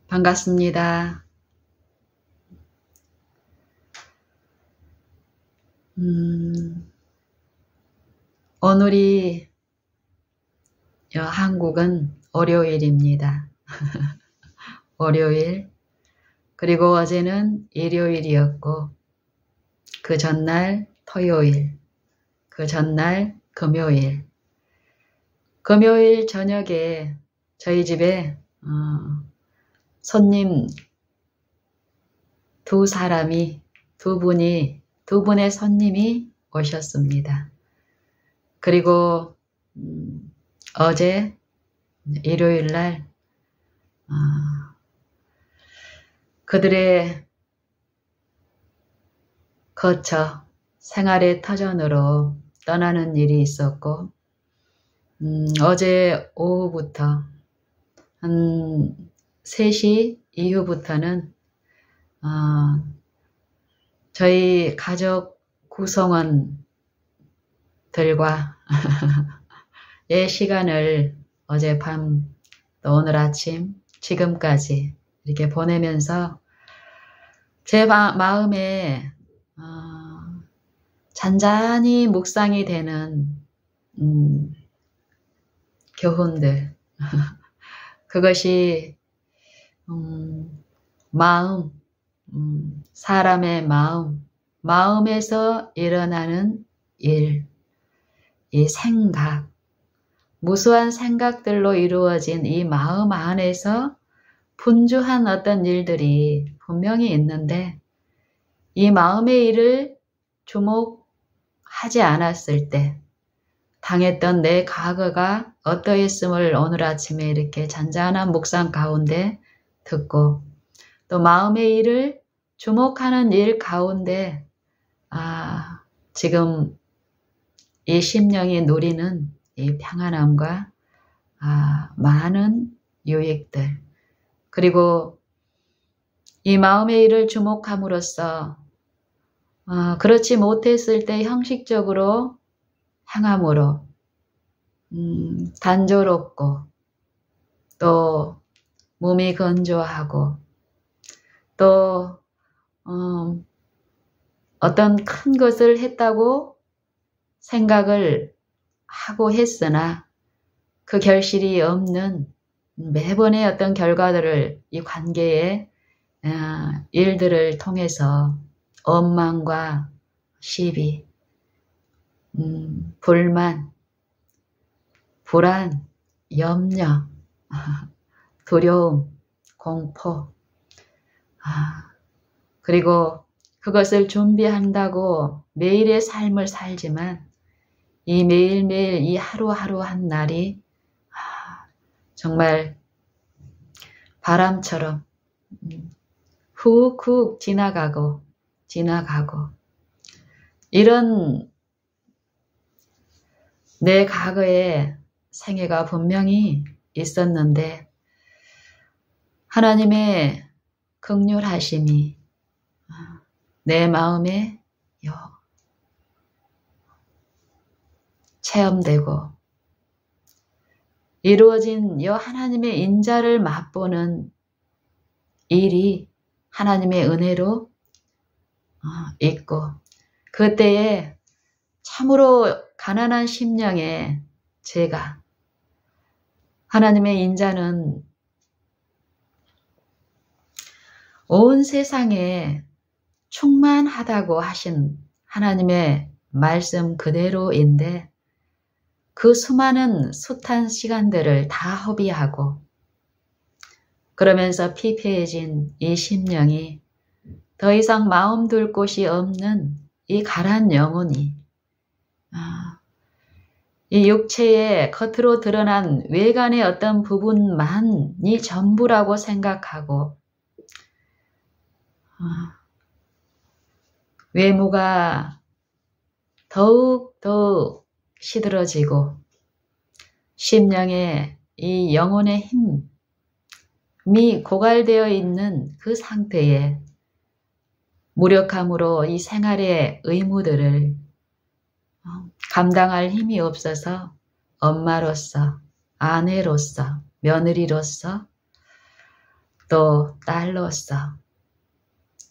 반갑습니다. 오늘이 한국은 월요일입니다. 월요일. 그리고 어제는 일요일이었고 그 전날 토요일, 그 전날 금요일. 금요일 저녁에 저희 집에 손님 두 분의 손님이 오셨습니다. 그리고 어제 일요일날 그들의 거처 생활의 터전으로 떠나는 일이 있었고 어제 오후부터 한 3시 이후부터는 저희 가족 구성원들과 의 시간을 어젯밤 또 오늘 아침 지금까지 이렇게 보내면서 제 마음에 잔잔히 묵상이 되는 교훈들 그것이 마음, 사람의 마음에서 일어나는 일, 이 생각, 무수한 생각들로 이루어진 이 마음 안에서 분주한 어떤 일들이 분명히 있는데 이 마음의 일을 주목하지 않았을 때 당했던 내 과거가 어떠했음을 오늘 아침에 이렇게 잔잔한 묵상 가운데 듣고 또 마음의 일을 주목하는 일 가운데 지금 이 심령이 누리는 이 평안함과 많은 유익들 그리고 이 마음의 일을 주목함으로써 그렇지 못했을 때 형식적으로 행함으로 단조롭고 또 몸이 건조하고 또 어떤 큰 것을 했다고 생각을 하고 했으나 그 결실이 없는 매번의 어떤 결과들을 이 관계의 일들을 통해서 원망과 시비, 불만, 불안, 염려, 두려움, 공포 그리고 그것을 준비한다고 매일의 삶을 살지만 이 매일매일 이 하루하루 한 날이 정말 바람처럼 훅훅 지나가고 이런 내 과거의 생애가 분명히 있었는데 하나님의 긍휼하심이 내 마음에 체험되고 이루어진 하나님의 인자를 맛보는 일이 하나님의 은혜로 있고 그때에 참으로 가난한 심령에 제가 하나님의 인자는 온 세상에 충만하다고 하신 하나님의 말씀 그대로인데 그 수많은 숱한 시간들을 다 허비하고 그러면서 피폐해진 이 심령이 더 이상 마음 둘 곳이 없는 이 가란 영혼이 이 육체의 겉으로 드러난 외관의 어떤 부분만이 전부라고 생각하고 외모가 더욱 시들어지고 심령의 이 영혼의 힘이 고갈되어 있는 그 상태에 무력함으로 이 생활의 의무들을 감당할 힘이 없어서 엄마로서, 아내로서, 며느리로서 또 딸로서,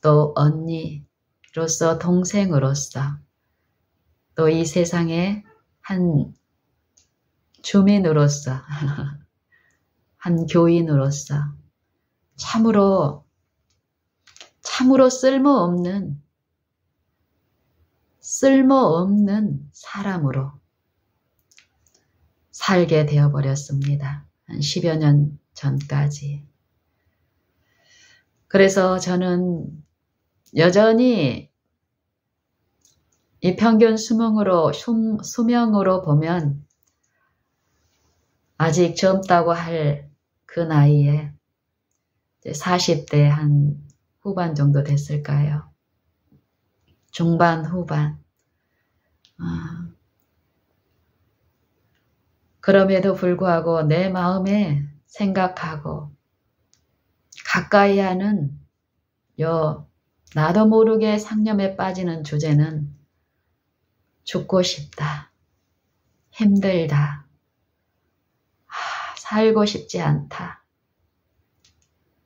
또 언니로서, 동생으로서, 또 이 세상의 한 주민으로서, 한 교인으로서 참으로 쓸모없는 사람으로 살게 되어버렸습니다. 한 10여 년 전까지. 그래서 저는 여전히 이 평균 수명으로 보면 아직 젊다고 할 그 나이에 40대 한 후반 정도 됐을까요? 중반, 후반. 그럼에도 불구하고 내 마음에 생각하고 가까이 하는 나도 모르게 상념에 빠지는 주제는 죽고 싶다, 힘들다, 살고 싶지 않다.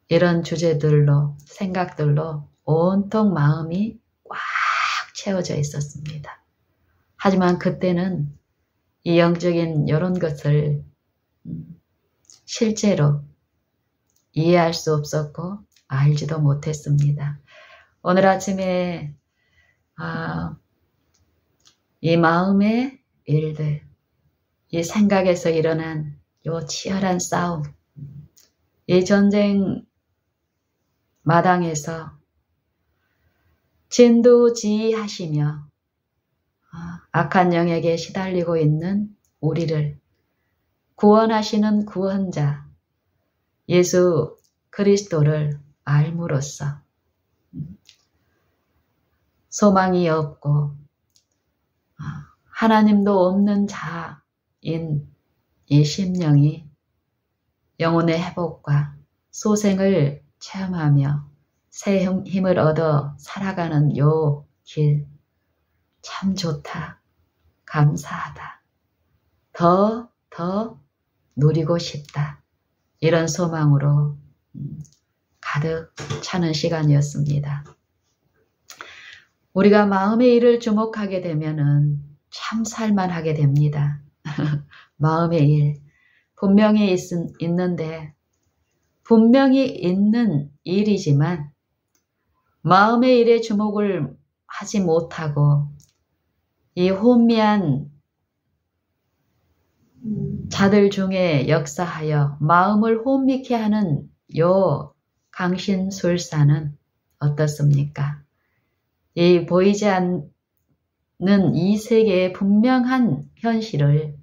이런 주제들로, 생각들로 온통 마음이 꽉 채워져 있었습니다. 하지만 그때는 이 영적인 이런 것을 실제로 이해할 수 없었고 알지도 못했습니다. 오늘 아침에 이 마음의 일들, 이 생각에서 일어난 이 치열한 싸움, 이 전쟁 마당에서 진두지휘하시며 악한 영에게 시달리고 있는 우리를 구원하시는 구원자 예수 그리스도를 알므로써 소망이 없고 하나님도 없는 자인 이 심령이 영혼의 회복과 소생을 체험하며 새 힘을 얻어 살아가는 요 길 참 좋다, 감사하다, 더 누리고 싶다, 이런 소망으로 가득 차는 시간이었습니다. 우리가 마음의 일을 주목하게 되면은 참 살만하게 됩니다. 마음의 일 분명히 있는데 분명히 있는 일이지만 마음의 일에 주목을 하지 못하고 이 혼미한 자들 중에 역사하여 마음을 혼미케 하는 요 강신술사는 어떻습니까? 이 보이지 않는 이 세계의 분명한 현실을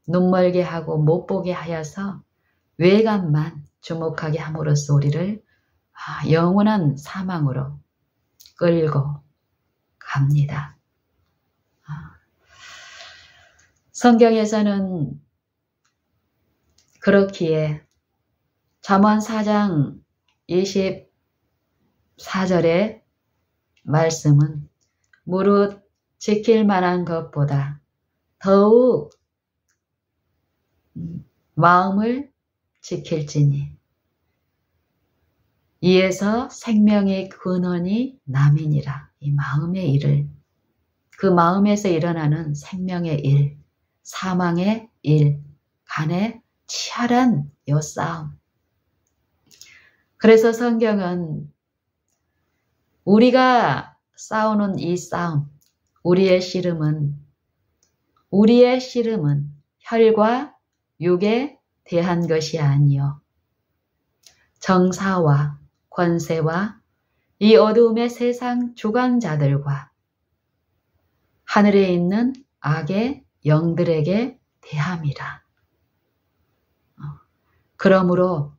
눈멀게 하고 못 보게 하여서 외관만 주목하게 함으로써 우리를 영원한 사망으로 끌고 갑니다. 성경에서는 그렇기에 잠언 4장 24절의 말씀은 무릇 지킬 만한 것보다 더욱 마음을 지킬지니 이에서 생명의 근원이 남이니라. 이 마음의 일을, 그 마음에서 일어나는 생명의 일, 사망의 일 간의 치열한 요 싸움. 그래서 성경은 우리가 싸우는 이 싸움, 우리의 씨름은 혈과 육에 대한 것이 아니요 정사와 권세와 이 어두움의 세상 주관자들과 하늘에 있는 악의 영들에게 대함이라. 그러므로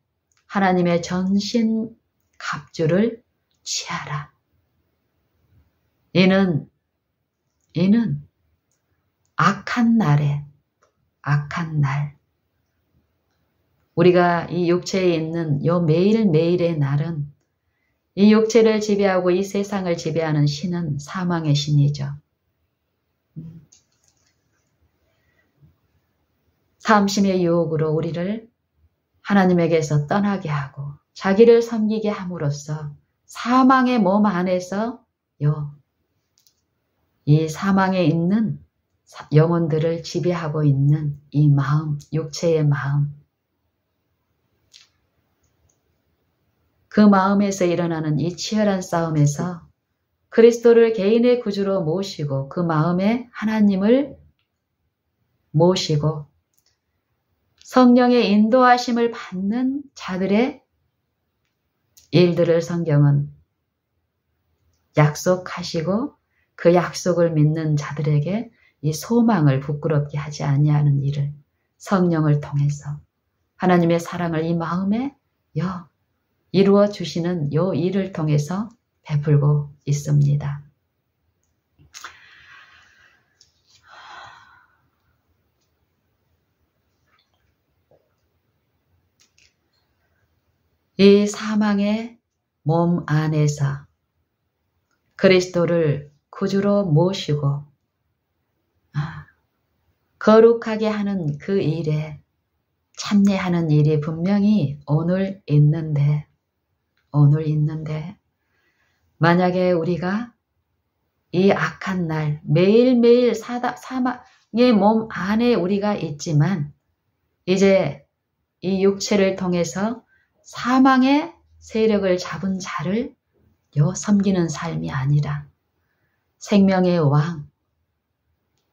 하나님의 전신 갑주를 취하라. 이는 악한 날에 악한 날, 우리가 이 육체에 있는 요 매일매일의 날은 이 육체를 지배하고 이 세상을 지배하는 신은 사망의 신이죠. 탐심의 유혹으로 우리를 하나님에게서 떠나게 하고 자기를 섬기게 함으로써 사망의 몸 안에서 이 사망에 있는 영혼들을 지배하고 있는 이 마음, 육체의 마음, 그 마음에서 일어나는 이 치열한 싸움에서 그리스도를 개인의 구주로 모시고 그 마음에 하나님을 모시고 성령의 인도하심을 받는 자들의 일들을 성경은 약속하시고 그 약속을 믿는 자들에게 이 소망을 부끄럽게 하지 아니하는 일을 성령을 통해서 하나님의 사랑을 이 마음에 이루어 주시는 요 일을 통해서 베풀고 있습니다. 이 사망의 몸 안에서 그리스도를 구주로 모시고 거룩하게 하는 그 일에 참여하는 일이 분명히 오늘 있는데 만약에 우리가 이 악한 날 매일매일 사망의 몸 안에 우리가 있지만 이제 이 육체를 통해서 사망의 세력을 잡은 자를 섬기는 삶이 아니라 생명의 왕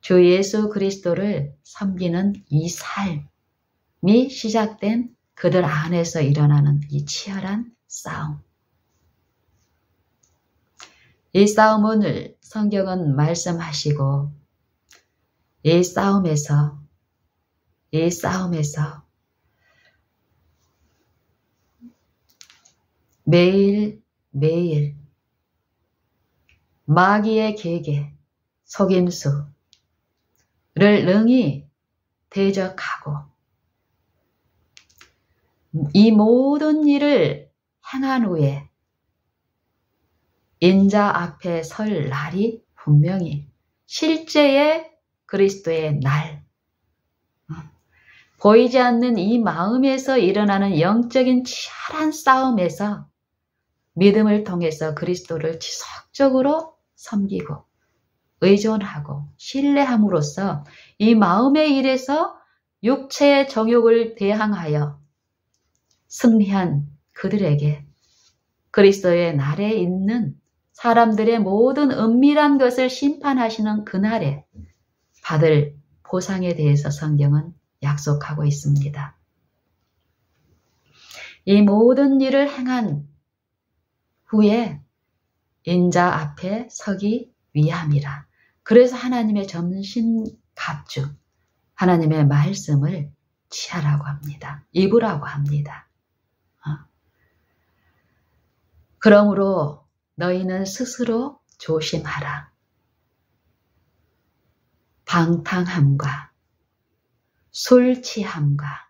주 예수 그리스도를 섬기는 이 삶이 시작된 그들 안에서 일어나는 이 치열한 싸움. 이 싸움을 성경은 말씀하시고 이 싸움에서 매일 마귀의 계계, 속임수를 능히 대적하고 이 모든 일을 행한 후에 인자 앞에 설 날이 분명히 실제의 그리스도의 날, 보이지 않는 이 마음에서 일어나는 영적인 치열한 싸움에서 믿음을 통해서 그리스도를 지속적으로 섬기고 의존하고 신뢰함으로써 이 마음의 일에서 육체의 정욕을 대항하여 승리한 그들에게 그리스도의 날에 있는 사람들의 모든 은밀한 것을 심판하시는 그날에 받을 보상에 대해서 성경은 약속하고 있습니다. 이 모든 일을 행한 후에 인자 앞에 서기 위함이라. 그래서 하나님의 전신갑주, 하나님의 말씀을 취하라고 합니다. 입으라고 합니다. 그러므로 너희는 스스로 조심하라. 방탕함과 술 취함과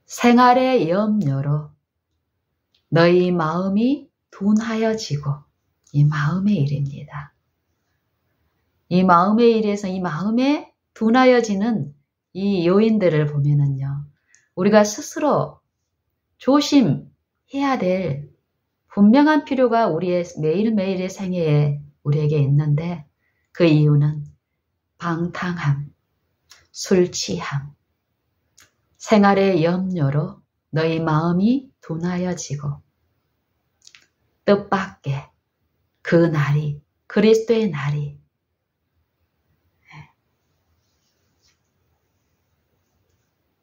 생활의 염려로 너희 마음이 둔하여지고, 이 마음의 일입니다. 이 마음의 일에서 이 마음에 둔하여지는 이 요인들을 보면은요, 우리가 스스로 조심해야 될 분명한 필요가 우리의 매일매일의 생애에 우리에게 있는데, 그 이유는 방탕함, 술 취함, 생활의 염려로 너희 마음이 둔하여지고 뜻밖의 그 날이, 그리스도의 날이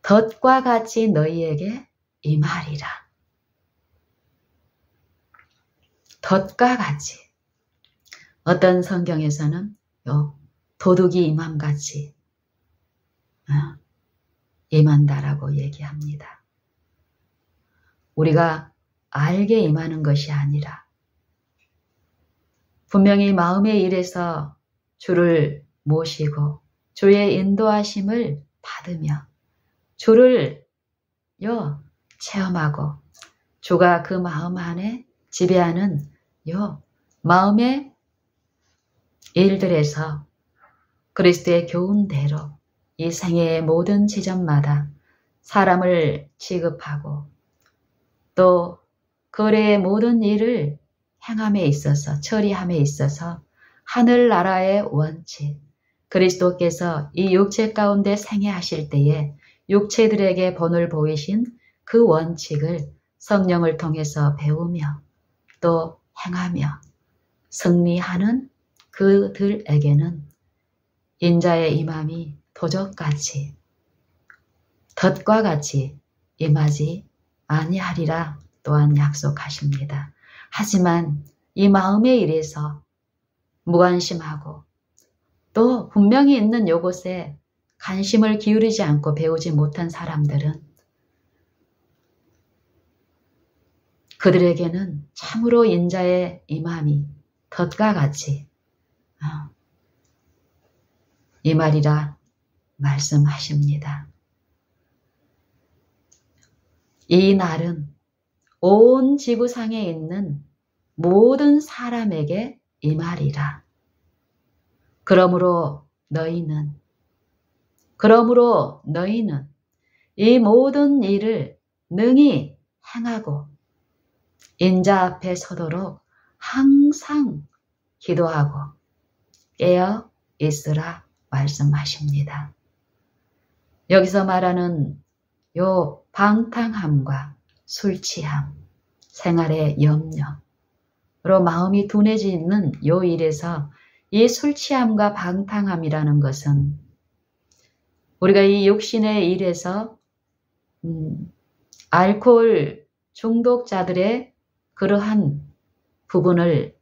덫과 같이 너희에게 임하리라. 덫과 같이. 어떤 성경에서는 도둑이 임함같이 임한다라고 얘기합니다. 우리가 알게 임하는 것이 아니라 분명히 마음의 일에서 주를 모시고 주의 인도하심을 받으며 주를 체험하고 주가 그 마음 안에 지배하는 마음의 일들에서 그리스도의 교훈대로 이 생애의 모든 지점마다 사람을 취급하고 또 거래의 모든 일을 행함에 있어서 처리함에 있어서 하늘나라의 원칙, 그리스도께서 이 육체 가운데 생애하실 때에 육체들에게 본을 보이신 그 원칙을 성령을 통해서 배우며 또 행하며 승리하는 그들에게는 인자의 임함이 도적같이 덫과 같이 임하지 아니하리라 또한 약속하십니다. 하지만 이 마음의 일에서 무관심하고 또 분명히 있는 요것에 관심을 기울이지 않고 배우지 못한 사람들은 그들에게는 참으로 인자의 임함이 덫과 같이 임하리라 말씀하십니다. 이 날은 온 지구상에 있는 모든 사람에게 임하리라. 그러므로 너희는 이 모든 일을 능히 행하고 인자 앞에 서도록 항상 기도하고 깨어 있으라 말씀하십니다. 여기서 말하는 요 방탕함과 술 취함, 생활의 염려로 마음이 둔해지는 요 일에서 이 술 취함과 방탕함이라는 것은 우리가 이 육신의 일에서 알코올 중독자들의 그러한 부분을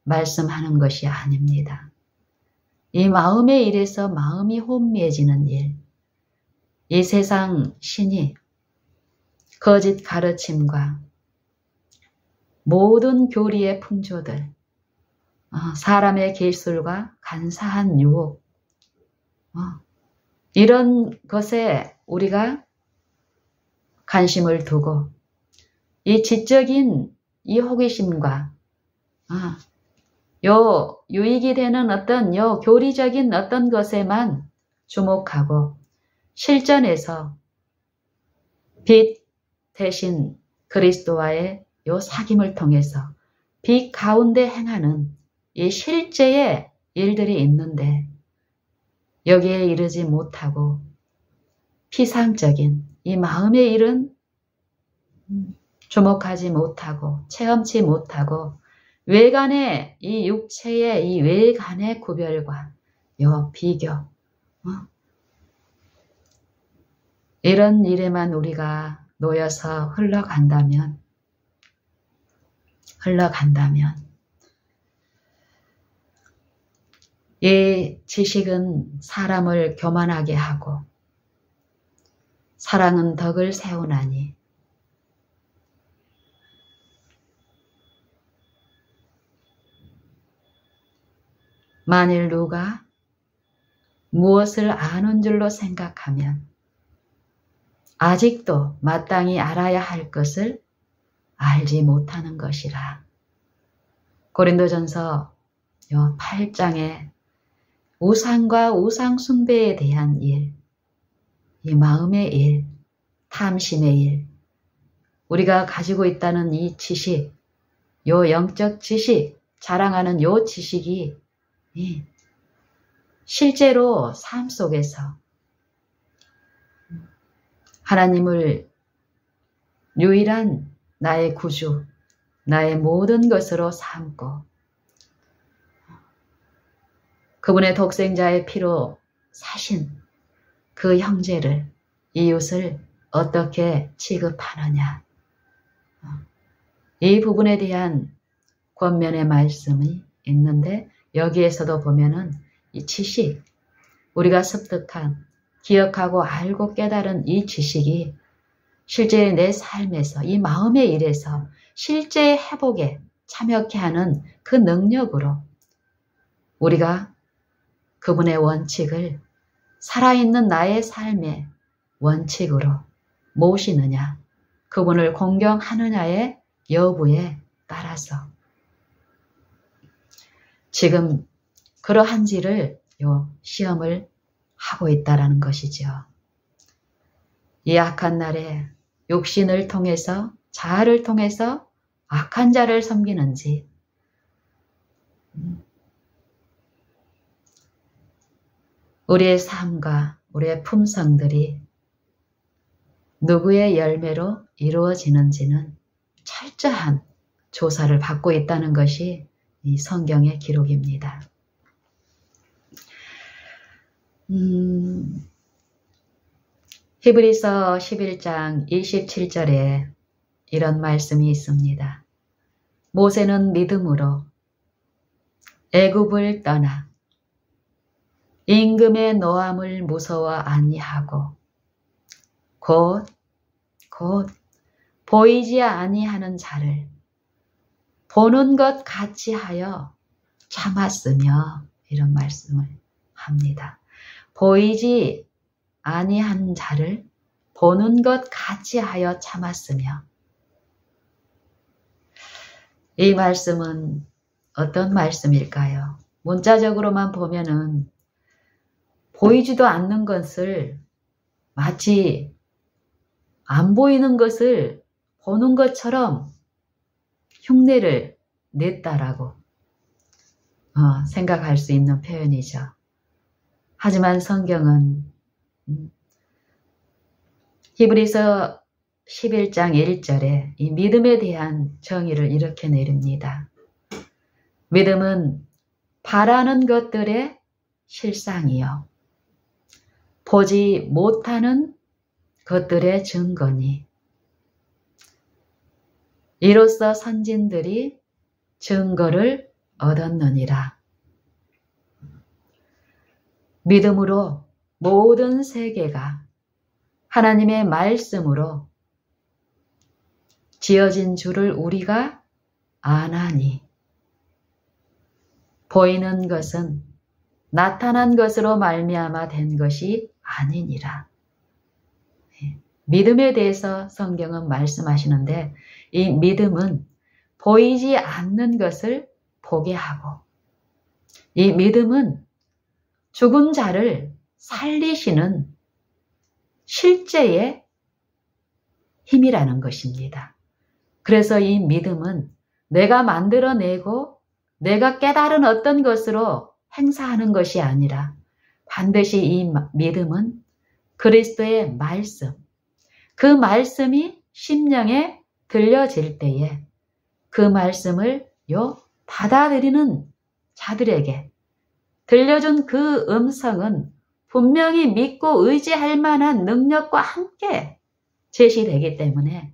말씀하는 것이 아닙니다. 이 마음의 일에서 마음이 혼미해지는 일, 이 세상 신이 거짓 가르침과 모든 교리의 풍조들, 사람의 기술과 간사한 유혹, 이런 것에 우리가 관심을 두고 이 지적인 이 호기심과 요 유익이 되는 어떤 요 교리적인 어떤 것에만 주목하고 실전에서 빛 대신 그리스도와의 요 사귐을 통해서 빛 가운데 행하는 이 실제의 일들이 있는데 여기에 이르지 못하고 피상적인 이 마음의 일은 주목하지 못하고 체험치 못하고 외관의 이 육체의 이 외관의 구별과 요 비교 이런 일에만 우리가 놓여서 흘러간다면 이 지식은 사람을 교만하게 하고 사랑은 덕을 세우나니 만일 누가 무엇을 아는 줄로 생각하면 아직도 마땅히 알아야 할 것을 알지 못하는 것이라. 고린도전서 8장에 우상과 우상 숭배에 대한 일, 이 마음의 일, 탐심의 일, 우리가 가지고 있다는 이 지식, 요 영적 지식, 자랑하는 요 지식이 실제로 삶 속에서 하나님을 유일한 나의 구주, 나의 모든 것으로 삼고 그분의 독생자의 피로 사신 그 형제를, 이웃을 어떻게 취급하느냐. 이 부분에 대한 권면의 말씀이 있는데 여기에서도 보면은 이 지식, 우리가 습득한, 기억하고 알고 깨달은 이 지식이 실제 내 삶에서 이 마음의 일에서 실제의 회복에 참여케 하는 그 능력으로 우리가 그분의 원칙을 살아있는 나의 삶의 원칙으로 모시느냐, 그분을 공경하느냐의 여부에 따라서 지금 그러한지를 시험을 하고 있다라는 것이죠. 이 악한 날에 육신을 통해서 자아를 통해서 악한 자를 섬기는지, 우리의 삶과 우리의 품성들이 누구의 열매로 이루어지는지는 철저한 조사를 받고 있다는 것이 이 성경의 기록입니다. 히브리서 11장 27절에 이런 말씀이 있습니다. 모세는 믿음으로 애굽을 떠나 임금의 노함을 무서워 아니하고 곧 보이지 아니하는 자를 보는 것 같이 하여 참았으며, 이런 말씀을 합니다. 보이지 아니한 자를 보는 것 같이 하여 참았으며, 이 말씀은 어떤 말씀일까요? 문자적으로만 보면은 보이지도 않는 것을 마치 안 보이는 것을 보는 것처럼 흉내를 냈다라고 생각할 수 있는 표현이죠. 하지만 성경은 히브리서 11장 1절에 이 믿음에 대한 정의를 이렇게 내립니다. 믿음은 바라는 것들의 실상이요, 보지 못하는 것들의 증거니, 이로써 선진들이 증거를 얻었느니라. 믿음으로 모든 세계가 하나님의 말씀으로 지어진 줄을 우리가 아나니, 보이는 것은 나타난 것으로 말미암아 된 것이 아니니라. 믿음에 대해서 성경은 말씀하시는데, 이 믿음은 보이지 않는 것을 보게 하고, 이 믿음은 죽은 자를 살리시는 실제의 힘이라는 것입니다. 그래서 이 믿음은 내가 만들어내고 내가 깨달은 어떤 것으로 행사하는 것이 아니라, 반드시 이 믿음은 그리스도의 말씀, 그 말씀이 심령에 들려질 때에 그 말씀을 받아들이는 자들에게 들려준 그 음성은 분명히 믿고 의지할 만한 능력과 함께 제시되기 때문에,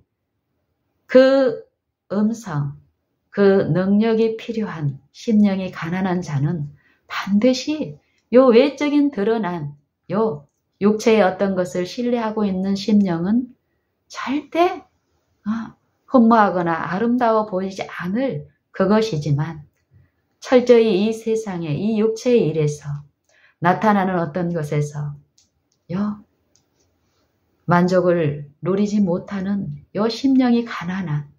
그 음성, 그 능력이 필요한 심령이 가난한 자는 반드시 외적인 드러난 육체의 어떤 것을 신뢰하고 있는 심령은 절대 흠모하거나 아름다워 보이지 않을 그것이지만, 철저히 이 세상의 이 육체의 일에서 나타나는 어떤 것에서 만족을 누리지 못하는 심령이 가난한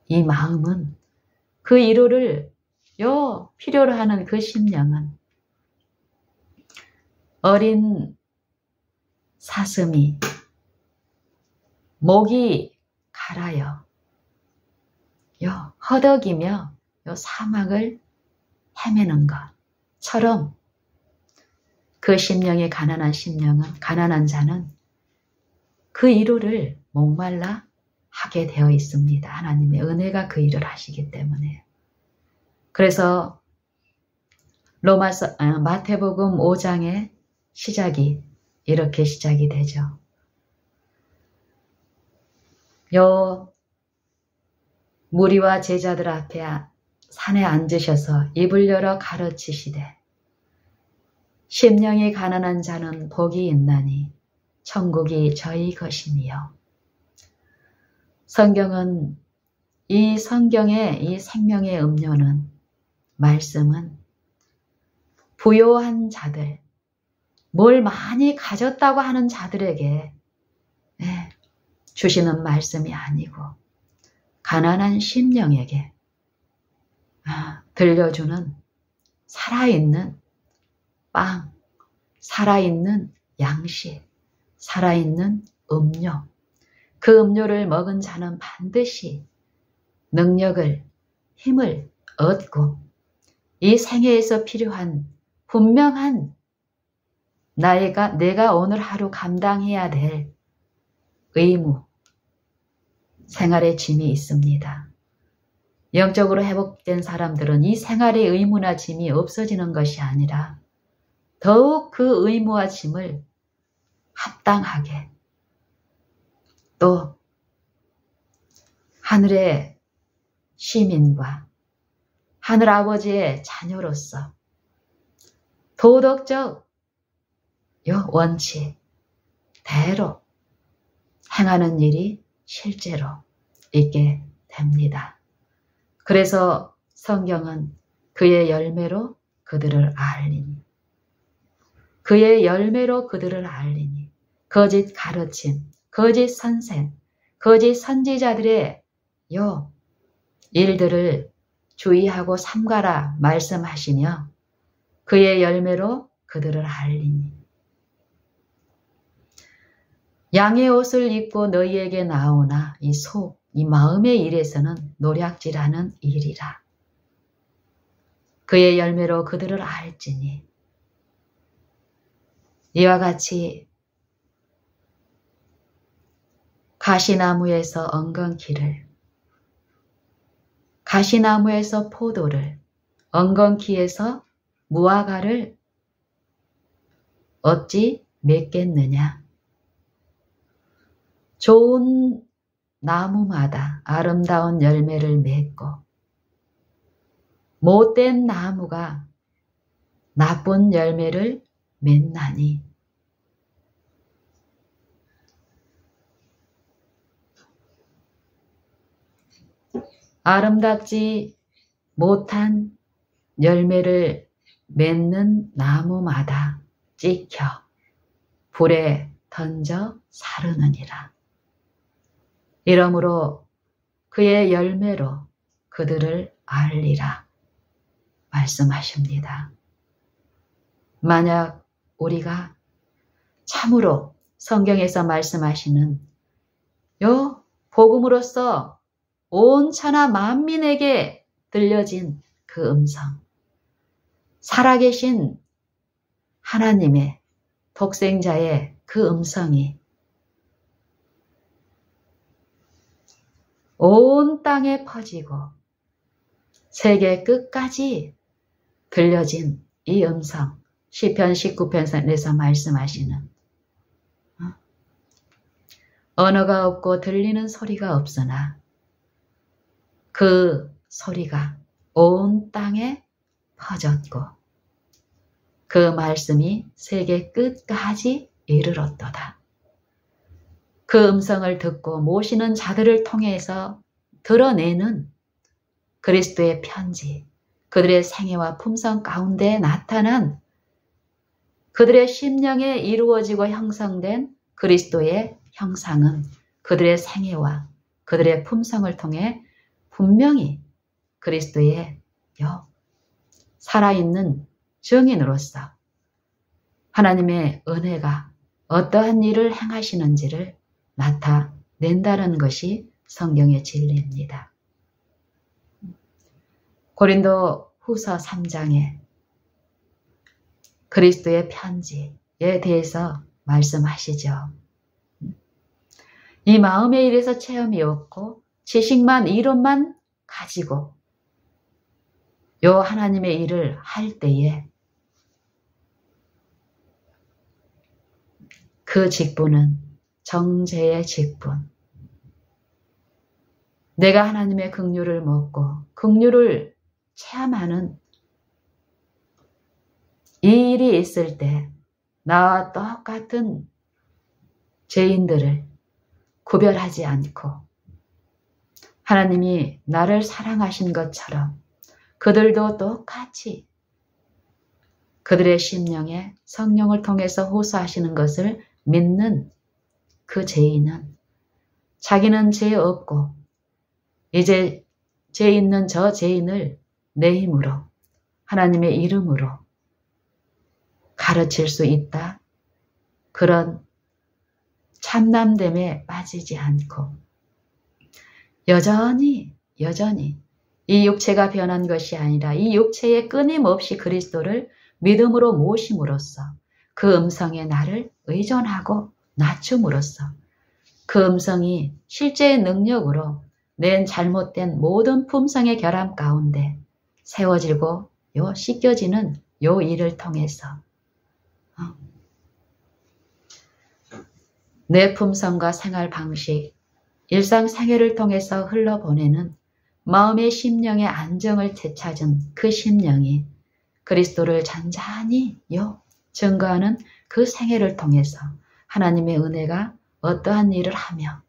이 마음은, 그 위로를 필요로 하는 그 심령은 어린 사슴이 목이 갈아요 허덕이며 사막을 헤매는 것처럼, 그 심령이 가난한 심령은, 가난한 자는 그 위로를 목말라 하게 되어 있습니다. 하나님의 은혜가 그 일을 하시기 때문에. 그래서 마태복음 5장의 시작이 이렇게 시작이 되죠. 무리와 제자들 앞에 산에 앉으셔서 입을 열어 가르치시되, 심령이 가난한 자는 복이 있나니 천국이 저희 것이니요. 성경은, 이 성경의 이 생명의 음료는, 말씀은 부요한 자들, 뭘 많이 가졌다고 하는 자들에게 주시는 말씀이 아니고, 가난한 심령에게 들려주는 살아있는 빵, 살아있는 양식, 살아있는 음료, 그 음료를 먹은 자는 반드시 능력을, 힘을 얻고 이 생애에서 필요한 분명한 내가 오늘 하루 감당해야 될 의무, 생활의 짐이 있습니다. 영적으로 회복된 사람들은 이 생활의 의무나 짐이 없어지는 것이 아니라 더욱 그 의무와 짐을 합당하게 또 하늘의 시민과 하늘아버지의 자녀로서 도덕적 원칙대로 행하는 일이 실제로 있게 됩니다. 그래서 성경은 그의 열매로 그들을 알리니, 그의 열매로 그들을 알리니, 거짓 가르침, 거짓 선생, 거짓 선지자들의 일들을 주의하고 삼가라 말씀하시며 그의 열매로 그들을 알리니, 양의 옷을 입고 너희에게 나오나 이 마음의 일에서는 노략질하는 일이라. 그의 열매로 그들을 알지니. 이와 같이 가시나무에서 엉겅퀴를, 가시나무에서 포도를, 엉겅퀴에서 무화과를 어찌 맺겠느냐. 좋은 나무마다 아름다운 열매를 맺고 못된 나무가 나쁜 열매를 맺나니. 아름답지 못한 열매를 맺는 나무마다 찍혀 불에 던져 사르느니라. 이러므로 그의 열매로 그들을 알리라 말씀하십니다. 만약 우리가 참으로 성경에서 말씀하시는 복음으로서 온 천하 만민에게 들려진 그 음성, 살아계신 하나님의 독생자의 그 음성이 온 땅에 퍼지고 세계 끝까지 들려진 이 음성, 시편 19편에서 말씀하시는 언어가 없고 들리는 소리가 없으나 그 소리가 온 땅에 퍼졌고 그 말씀이 세계 끝까지 이르렀도다. 그 음성을 듣고 모시는 자들을 통해서 드러내는 그리스도의 편지, 그들의 생애와 품성 가운데 나타난 그들의 심령에 이루어지고 형성된 그리스도의 형상은 그들의 생애와 그들의 품성을 통해 분명히 그리스도의 살아있는 증인으로서 하나님의 은혜가 어떠한 일을 행하시는지를 나타낸다는 것이 성경의 진리입니다. 고린도 후서 3장에 그리스도의 편지에 대해서 말씀하시죠. 이 마음의 일에서 체험이 없고 지식만 이론만 가지고 하나님의 일을 할 때에 그 직분은 정죄의 직분. 내가 하나님의 긍휼을 먹고 긍휼을 체험하는 이 일이 있을 때 나와 똑같은 죄인들을 구별하지 않고 하나님이 나를 사랑하신 것처럼 그들도 똑같이 그들의 심령에 성령을 통해서 호소하시는 것을 믿는 그 죄인은 자기는 죄 없고 이제 죄 있는 저 죄인을 내 힘으로 하나님의 이름으로 가르칠 수 있다. 그런 참남됨에 빠지지 않고 여전히 이 육체가 변한 것이 아니라 이 육체에 끊임없이 그리스도를 믿음으로 모심으로써 그 음성에 나를 의존하고 낮춤으로써 그 음성이 실제의 능력으로 내 잘못된 모든 품성의 결함 가운데 세워지고 씻겨지는 요 일을 통해서 내 품성과 생활 방식, 일상생활을 통해서 흘러보내는 마음의 심령의 안정을 되찾은 그 심령이 그리스도를 잔잔히 증거하는 그 생애를 통해서 하나님의 은혜가 어떠한 일을 하며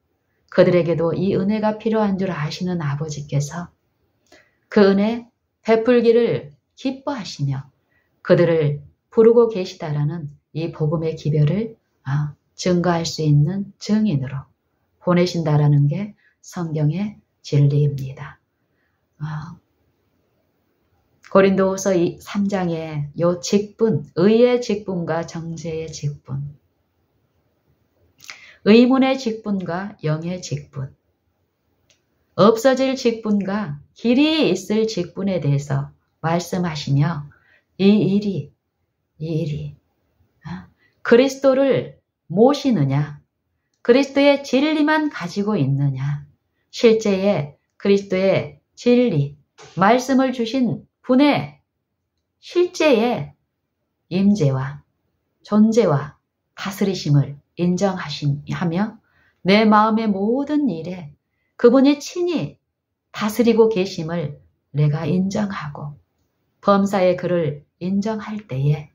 그들에게도 이 은혜가 필요한 줄 아시는 아버지께서 그 은혜 베풀기를 기뻐하시며 그들을 부르고 계시다라는 이 복음의 기별을 증거할 수 있는 증인으로 보내신다라는 게 성경의 진리입니다. 고린도후서 3장의 요 직분, 의의 직분과 정죄의 직분, 의문의 직분과 영의 직분, 없어질 직분과 길이 있을 직분에 대해서 말씀하시며 이 일이 그리스도를 모시느냐, 그리스도의 진리만 가지고 있느냐, 실제의 그리스도의 진리, 말씀을 주신 분의 실제의 임재와 존재와 다스리심을 인정하며 내 마음의 모든 일에 그분이 친히 다스리고 계심을 내가 인정하고 범사의 그를 인정할 때에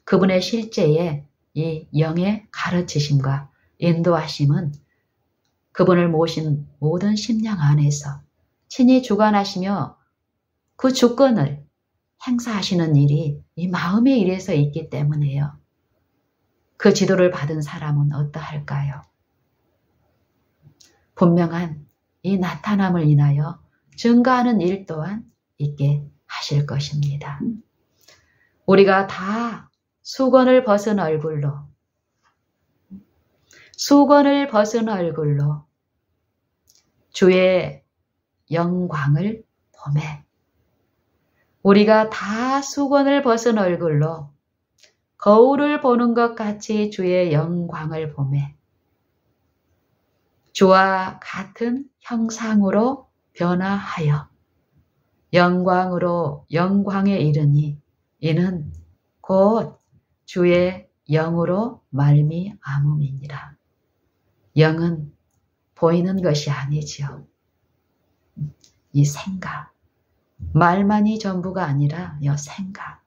그분의 실제의 이 영의 가르치심과 인도하심은 그분을 모신 모든 심령 안에서 친히 주관하시며 그 주권을 행사하시는 일이 이 마음의 일에서 있기 때문에요. 그 지도를 받은 사람은 어떠할까요? 분명한 이 나타남을 인하여 증가하는 일 또한 있게 하실 것입니다. 우리가 다 수건을 벗은 얼굴로 주의 영광을 보매 우리가 다 수건을 벗은 얼굴로 거울을 보는 것 같이 주의 영광을 보매 주와 같은 형상으로 변화하여 영광으로 영광에 이르니 이는 곧 주의 영으로 말미암음이니라. 영은 보이는 것이 아니지요. 이 생각, 말만이 전부가 아니라 생각,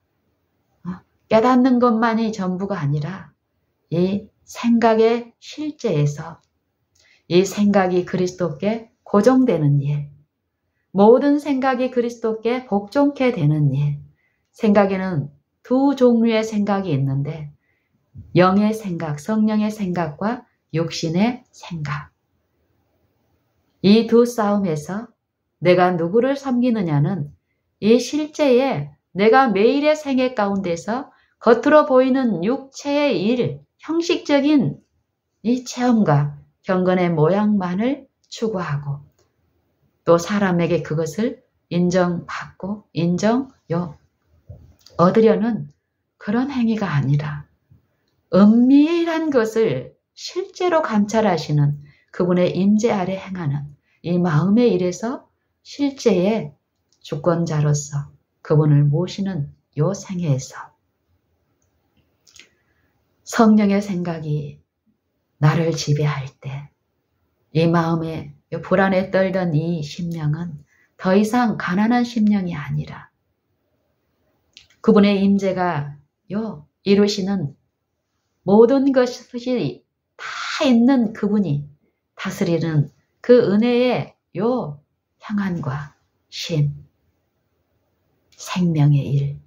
깨닫는 것만이 전부가 아니라 이 생각의 실제에서 이 생각이 그리스도께 고정되는 일, 모든 생각이 그리스도께 복종케 되는 일, 생각에는 두 종류의 생각이 있는데 영의 생각, 성령의 생각과 육신의 생각. 이 두 싸움에서 내가 누구를 섬기느냐는 이 실제의 내가 매일의 생애 가운데서 겉으로 보이는 육체의 일, 형식적인 이 체험과 경건의 모양만을 추구하고 또 사람에게 그것을 인정받고 얻으려는 그런 행위가 아니라 은밀한 것을 실제로 감찰하시는 그분의 임재 아래 행하는 이 마음의 일에서 실제의 주권자로서 그분을 모시는 요 생애에서 성령의 생각이 나를 지배할 때 이 마음에 불안에 떨던 이 심령은 더 이상 가난한 심령이 아니라 그분의 임재가 이루시는 모든 것이 다 있는 그분이 다스리는 그 은혜의 향한과 심, 생명의 일,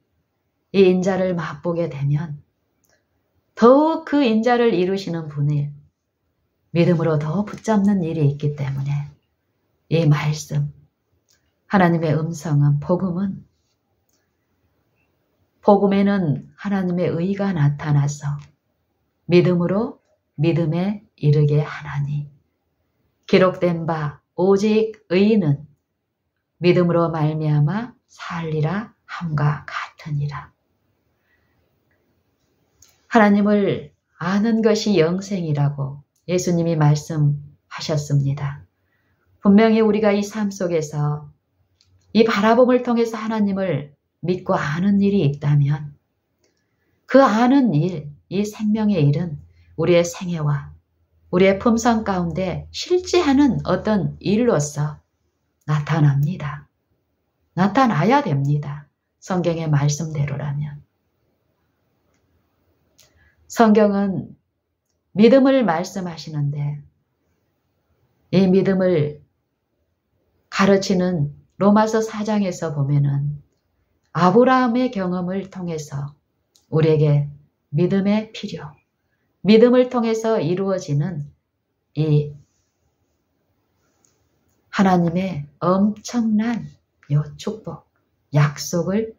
이 인자를 맛보게 되면 더욱 그 인자를 이루시는 분을 믿음으로 더 붙잡는 일이 있기 때문에 이 말씀, 하나님의 음성은 복음에는 하나님의 의가 나타나서 믿음으로 믿음에 이르게 하나니 기록된 바 오직 의인은 믿음으로 말미암아 살리라 함과 같으니라. 하나님을 아는 것이 영생이라고 예수님이 말씀하셨습니다. 분명히 우리가 이 삶 속에서 이 바라봄을 통해서 하나님을 믿고 아는 일이 있다면 그 아는 일, 이 생명의 일은 우리의 생애와 우리의 품성 가운데 실제하는 어떤 일로서 나타납니다. 나타나야 됩니다. 성경의 말씀대로라면. 성경은 믿음을 말씀하시는데 이 믿음을 가르치는 로마서 4장에서 보면은 아브라함의 경험을 통해서 우리에게 믿음의 필요, 믿음을 통해서 이루어지는 이 하나님의 엄청난 요 축복, 약속을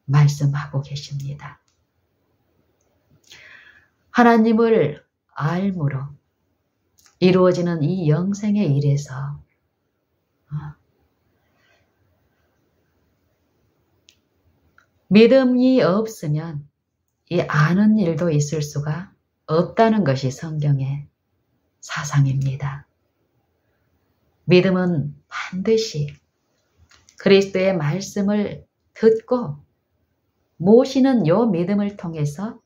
말씀하고 계십니다. 하나님을 알므로 이루어지는 이 영생의 일에서 믿음이 없으면 이 아는 일도 있을 수가 없다는 것이 성경의 사상입니다. 믿음은 반드시 그리스도의 말씀을 듣고 모시는 요 믿음을 통해서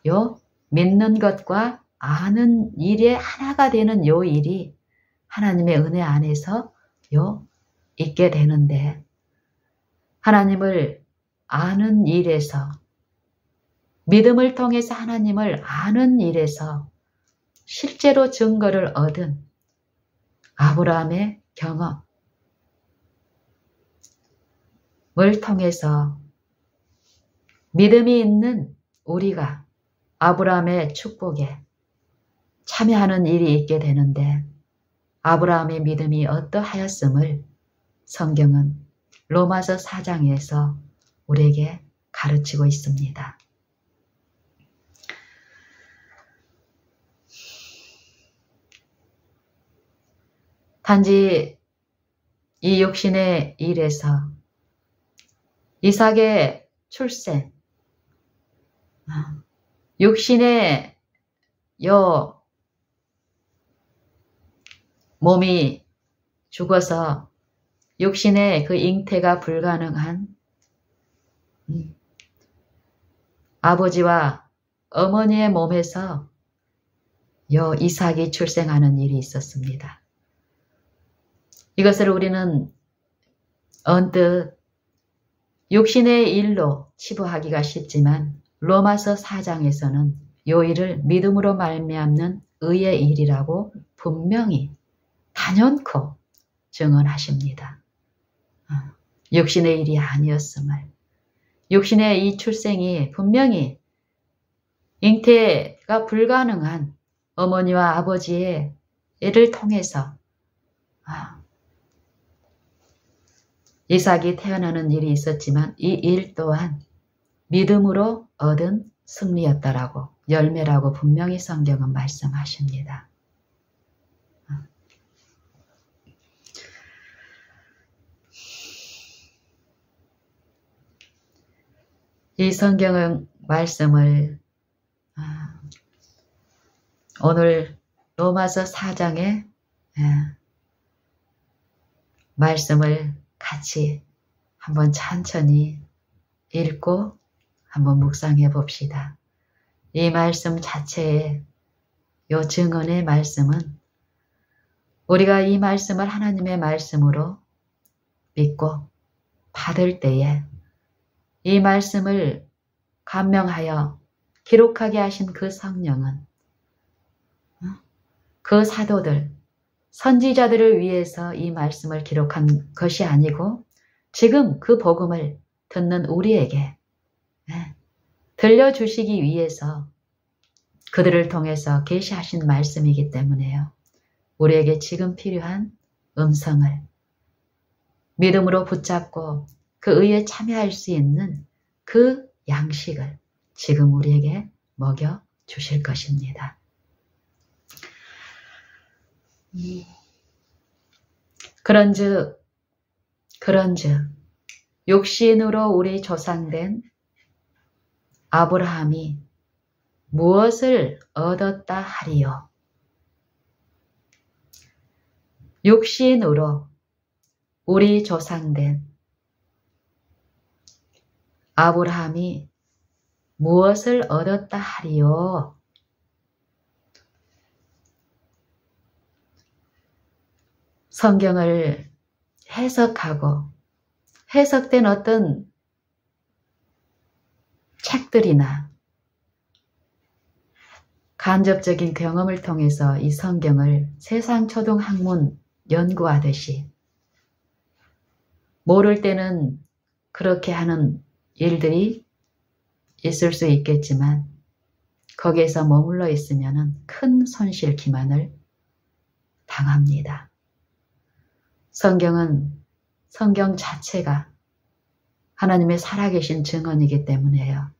요 믿는 것과 아는 일에 하나가 되는 요 일이 하나님의 은혜 안에서 요 있게 되는데 하나님을 아는 일에서 믿음을 통해서 하나님을 아는 일에서 실제로 증거를 얻은 아브라함의 경험을 통해서 믿음이 있는 우리가 아브라함의 축복에 참여하는 일이 있게 되는데 아브라함의 믿음이 어떠하였음을 성경은 로마서 4장에서 우리에게 가르치고 있습니다. 단지 이 육신의 일에서 이삭의 출생, 육신의 요 몸이 죽어서 육신의 그 잉태가 불가능한 아버지와 어머니의 몸에서 요 이삭이 출생하는 일이 있었습니다. 이것을 우리는 언뜻 육신의 일로 치부하기가 쉽지만 로마서 4장에서는 요 일을 믿음으로 말미암는 의의 일이라고 분명히 단연코 증언하십니다. 육신의 일이 아니었음을, 육신의 이 출생이 분명히 잉태가 불가능한 어머니와 아버지의 일을 통해서 이삭이 태어나는 일이 있었지만 이 일 또한 믿음으로 얻은 승리였다라고, 열매라고 분명히 성경은 말씀하십니다. 이 성경의 말씀을 오늘 로마서 4장의 말씀을 같이 한번 천천히 읽고 한번 묵상해 봅시다. 이 말씀 자체의 요 증언의 말씀은 우리가 이 말씀을 하나님의 말씀으로 믿고 받을 때에 이 말씀을 감명하여 기록하게 하신 그 성령은 그 사도들, 선지자들을 위해서 이 말씀을 기록한 것이 아니고 지금 그 복음을 듣는 우리에게 들려주시기 위해서 그들을 통해서 계시하신 말씀이기 때문에요. 우리에게 지금 필요한 음성을 믿음으로 붙잡고 그 의에 참여할 수 있는 그 양식을 지금 우리에게 먹여 주실 것입니다. 그런즉 육신으로 우리 조상된 아브라함이 무엇을 얻었다 하리요? 육신으로 우리 조상된 아브라함이 무엇을 얻었다 하리요? 성경을 해석하고 해석된 어떤 책들이나 간접적인 경험을 통해서 이 성경을 세상 초등 학문 연구하듯이 모를 때는 그렇게 하는 일들이 있을 수 있겠지만 거기에서 머물러 있으면 큰 손실 기만을 당합니다. 성경 자체가 하나님의 살아계신 증언이기 때문에요.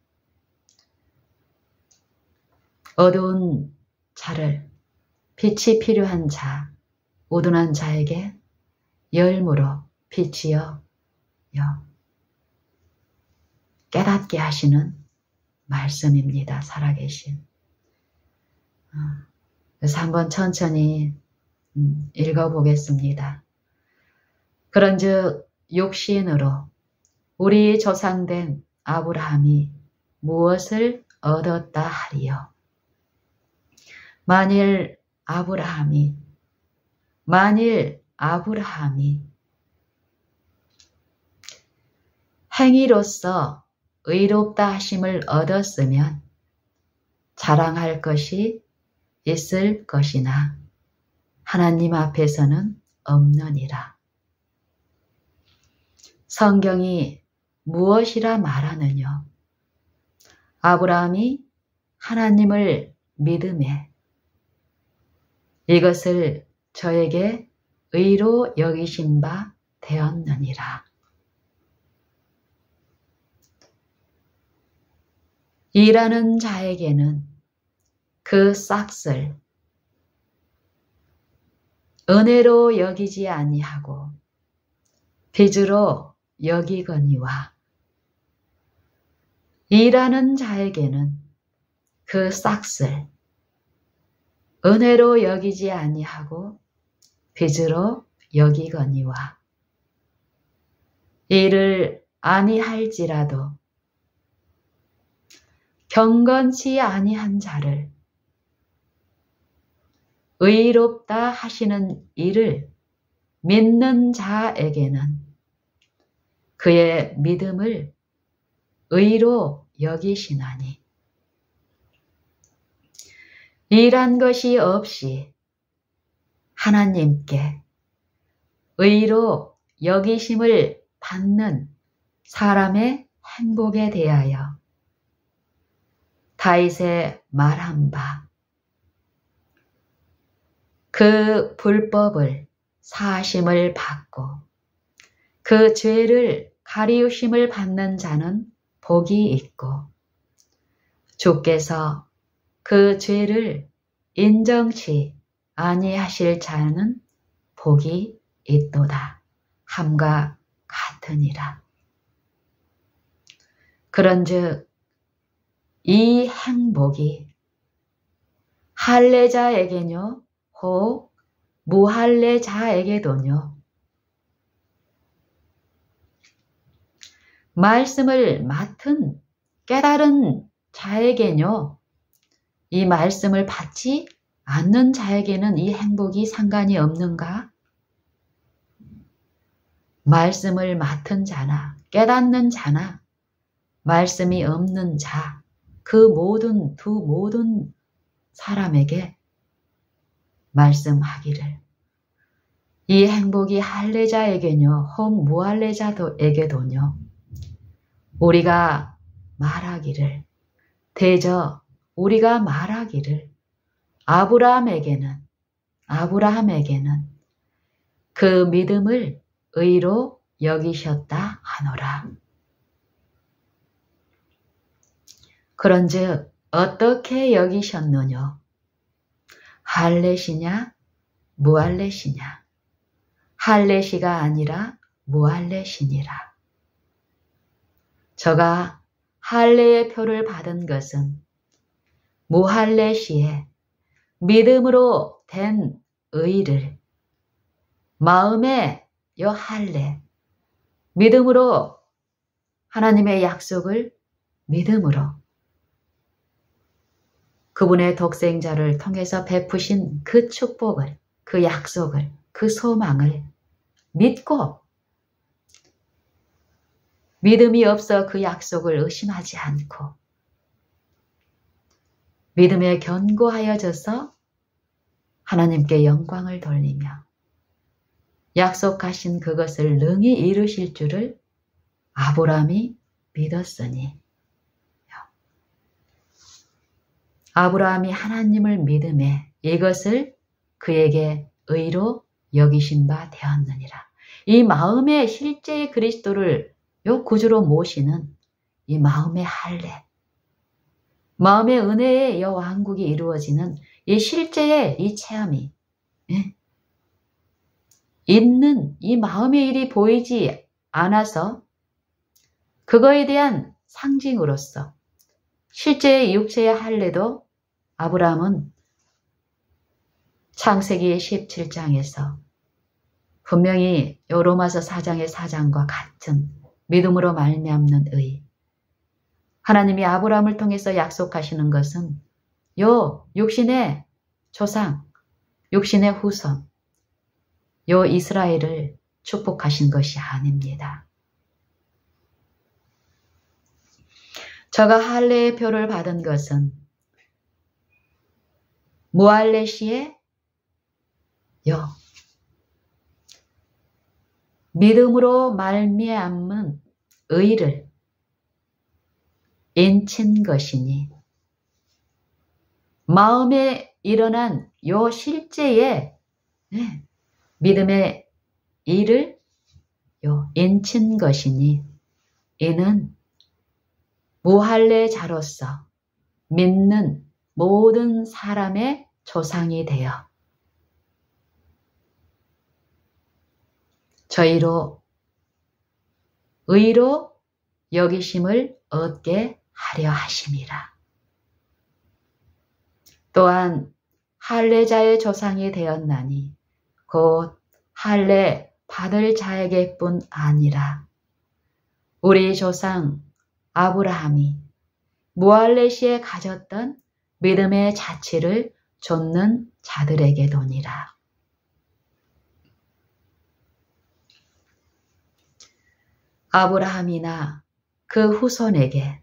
어두운 자를 빛이 필요한 자, 우둔한 자에게 열무로 빛이여 깨닫게 하시는 말씀입니다. 살아계신. 그래서 한번 천천히 읽어보겠습니다. 그런즉 육신으로 우리 조상된 아브라함이 무엇을 얻었다 하리요? 만일 아브라함이 행위로서 의롭다 하심을 얻었으면 자랑할 것이 있을 것이나 하나님 앞에서는 없느니라. 성경이 무엇이라 말하느냐? 아브라함이 하나님을 믿음에 이것을 저에게 의로 여기신 바 되었느니라. 일하는 자에게는 그 싹을 은혜로 여기지 아니하고 빚으로 여기거니와 일하는 자에게는 그 싹을 은혜로 여기지 아니하고 빚으로 여기거니와 일을 아니할지라도 경건치 아니한 자를 의롭다 하시는 이를 믿는 자에게는 그의 믿음을 의로 여기시나니 일한 것이 없이 하나님께 의로 여기심을 받는 사람의 행복에 대하여 다윗의 말한 바 그 불법을 사하심을 받고 그 죄를 가리우심을 받는 자는 복이 있고 주께서 그 죄를 인정치 아니하실 자는 복이 있도다 함과 같으니라. 그런즉 이 행복이 할례자에게뇨 혹 무할례자에게도뇨 말씀을 맡은 깨달은 자에게뇨 이 말씀을 받지 않는 자에게는 이 행복이 상관이 없는가? 말씀을 맡은 자나 깨닫는 자나 말씀이 없는 자 그 모든 사람에게 말씀하기를 이 행복이 할례자에게뇨 혹 무할례자에게도뇨 우리가 말하기를 대저 우리가 말하기를 아브라함에게는 그 믿음을 의로 여기셨다 하노라. 그런즉 어떻게 여기셨느뇨? 할례시냐 무할례시냐? 할례시가 아니라 무할례시니라. 저가 할례의 표를 받은 것은 무할례시에 믿음으로 된 의를 마음의 요 할례, 믿음으로 하나님의 약속을 믿음으로 그분의 독생자를 통해서 베푸신 그 축복을, 그 약속을, 그 소망을 믿고 믿음이 없어 그 약속을 의심하지 않고 믿음에 견고하여져서 하나님께 영광을 돌리며 약속하신 그것을 능히 이루실 줄을 아브라함이 믿었으니 아브라함이 하나님을 믿음에 이것을 그에게 의로 여기신 바 되었느니라. 이 마음의 실제의 그리스도를 요 구주로 모시는 이 마음의 할례, 마음의 은혜의 여 왕국이 이루어지는 이 실제의 이 체험이 있는 이 마음의 일이 보이지 않아서 그거에 대한 상징으로서 실제의 육체의 할례도 아브라함은 창세기 17장에서 분명히 요 로마서 4장의 4장과 같은 믿음으로 말미암는 의, 하나님이 아브라함을 통해서 약속하시는 것은 요 육신의 조상, 육신의 후손, 요 이스라엘을 축복하신 것이 아닙니다. 저가 할례의 표를 받은 것은 무할례시의 요 믿음으로 말미암은 의를 인친 것이니 마음에 일어난 요 실제의 믿음의 일을 요 인친 것이니 이는 무할례자로서 믿는 모든 사람의 조상이 되어 저희로 의로 여기심을 얻게 하려 하심이라. 또한 할례자의 조상이 되었나니 곧 할례 받을 자에게뿐 아니라 우리 조상 아브라함이 무할례시에 가졌던 믿음의 자취를 좇는 자들에게도니라. 아브라함이나 그 후손에게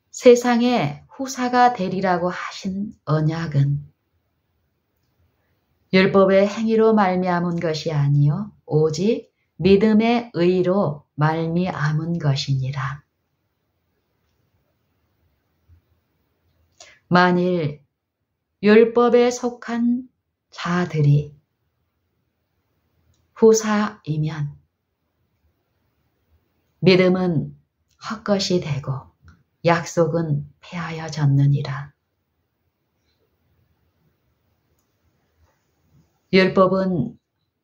세상의 후사가 되리라고 하신 언약은 율법의 행위로 말미암은 것이 아니요 오직 믿음의 의로 말미암은 것이니라. 만일 율법에 속한 자들이 후사이면 믿음은 헛것이 되고 약속은 폐하여졌느니라. 율법은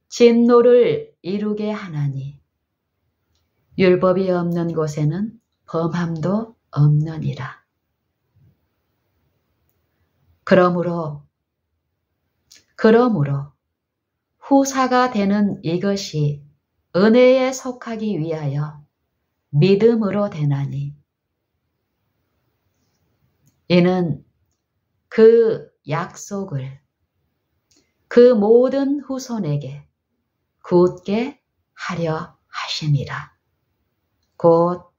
진노를 이루게 하나니 율법이 없는 곳에는 범함도 없느니라. 그러므로 후사가 되는 이것이 은혜에 속하기 위하여 믿음으로 되나니 이는 그 약속을 그 모든 후손에게 굳게 하려 하심이라. 곧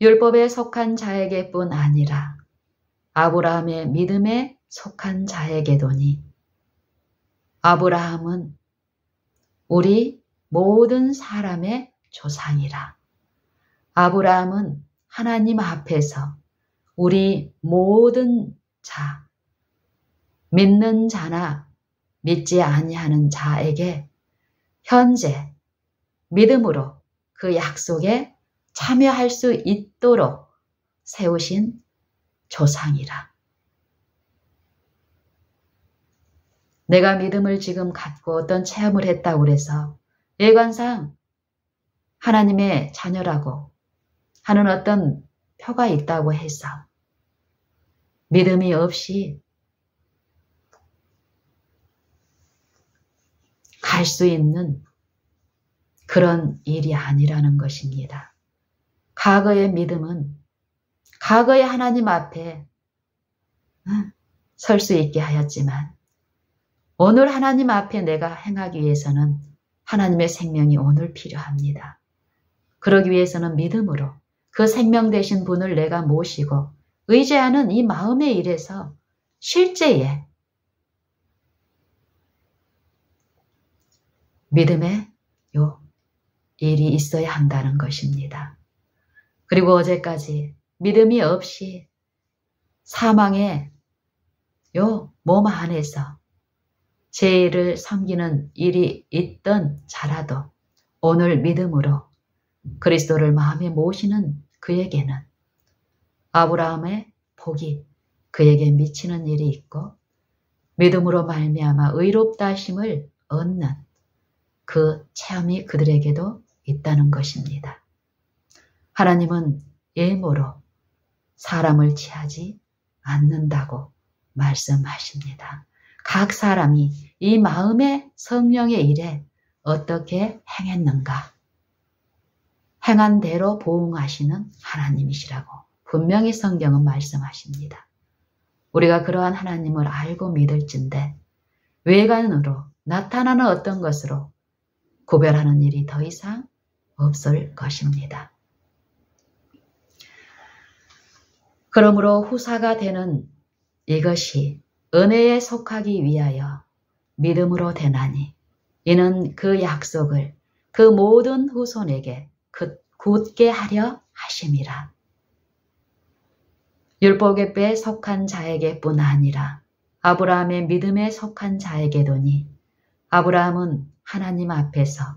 율법에 속한 자에게뿐 아니라 아브라함의 믿음에 속한 자에게도니 아브라함은 우리 모든 사람의 조상이라. 아브라함은 하나님 앞에서 우리 모든 자, 믿는 자나 믿지 아니하는 자에게 현재 믿음으로 그 약속에 참여할 수 있도록 세우신 조상이라. 내가 믿음을 지금 갖고 어떤 체험을 했다고 해서 외관상 하나님의 자녀라고 하는 어떤 표가 있다고 해서 믿음이 없이 갈 수 있는 그런 일이 아니라는 것입니다. 과거의 믿음은 과거의 하나님 앞에 설 수 있게 하였지만 오늘 하나님 앞에 내가 행하기 위해서는 하나님의 생명이 오늘 필요합니다. 그러기 위해서는 믿음으로 그 생명 되신 분을 내가 모시고 의지하는 이 마음의 일에서 실제에 믿음의 일이 있어야 한다는 것입니다. 그리고 어제까지 믿음이 없이 사망의 몸 안에서 죄를 섬기는 일이 있던 자라도 오늘 믿음으로 그리스도를 마음에 모시는 그에게는 아브라함의 복이 그에게 미치는 일이 있고 믿음으로 말미암아 의롭다 하심을 얻는 그 체험이 그들에게도 있다는 것입니다. 하나님은 예모로 사람을 취하지 않는다고 말씀하십니다. 각 사람이 이 마음의 성령의 일에 어떻게 행했는가? 행한 대로 보응하시는 하나님이시라고 분명히 성경은 말씀하십니다. 우리가 그러한 하나님을 알고 믿을진데 외관으로 나타나는 어떤 것으로 구별하는 일이 더 이상 없을 것입니다. 그러므로 후사가 되는 이것이 은혜에 속하기 위하여 믿음으로 되나니 이는 그 약속을 그 모든 후손에게 굳게 하려 하심이라. 율법에 속한 자에게뿐 아니라 아브라함의 믿음에 속한 자에게도니 아브라함은 하나님 앞에서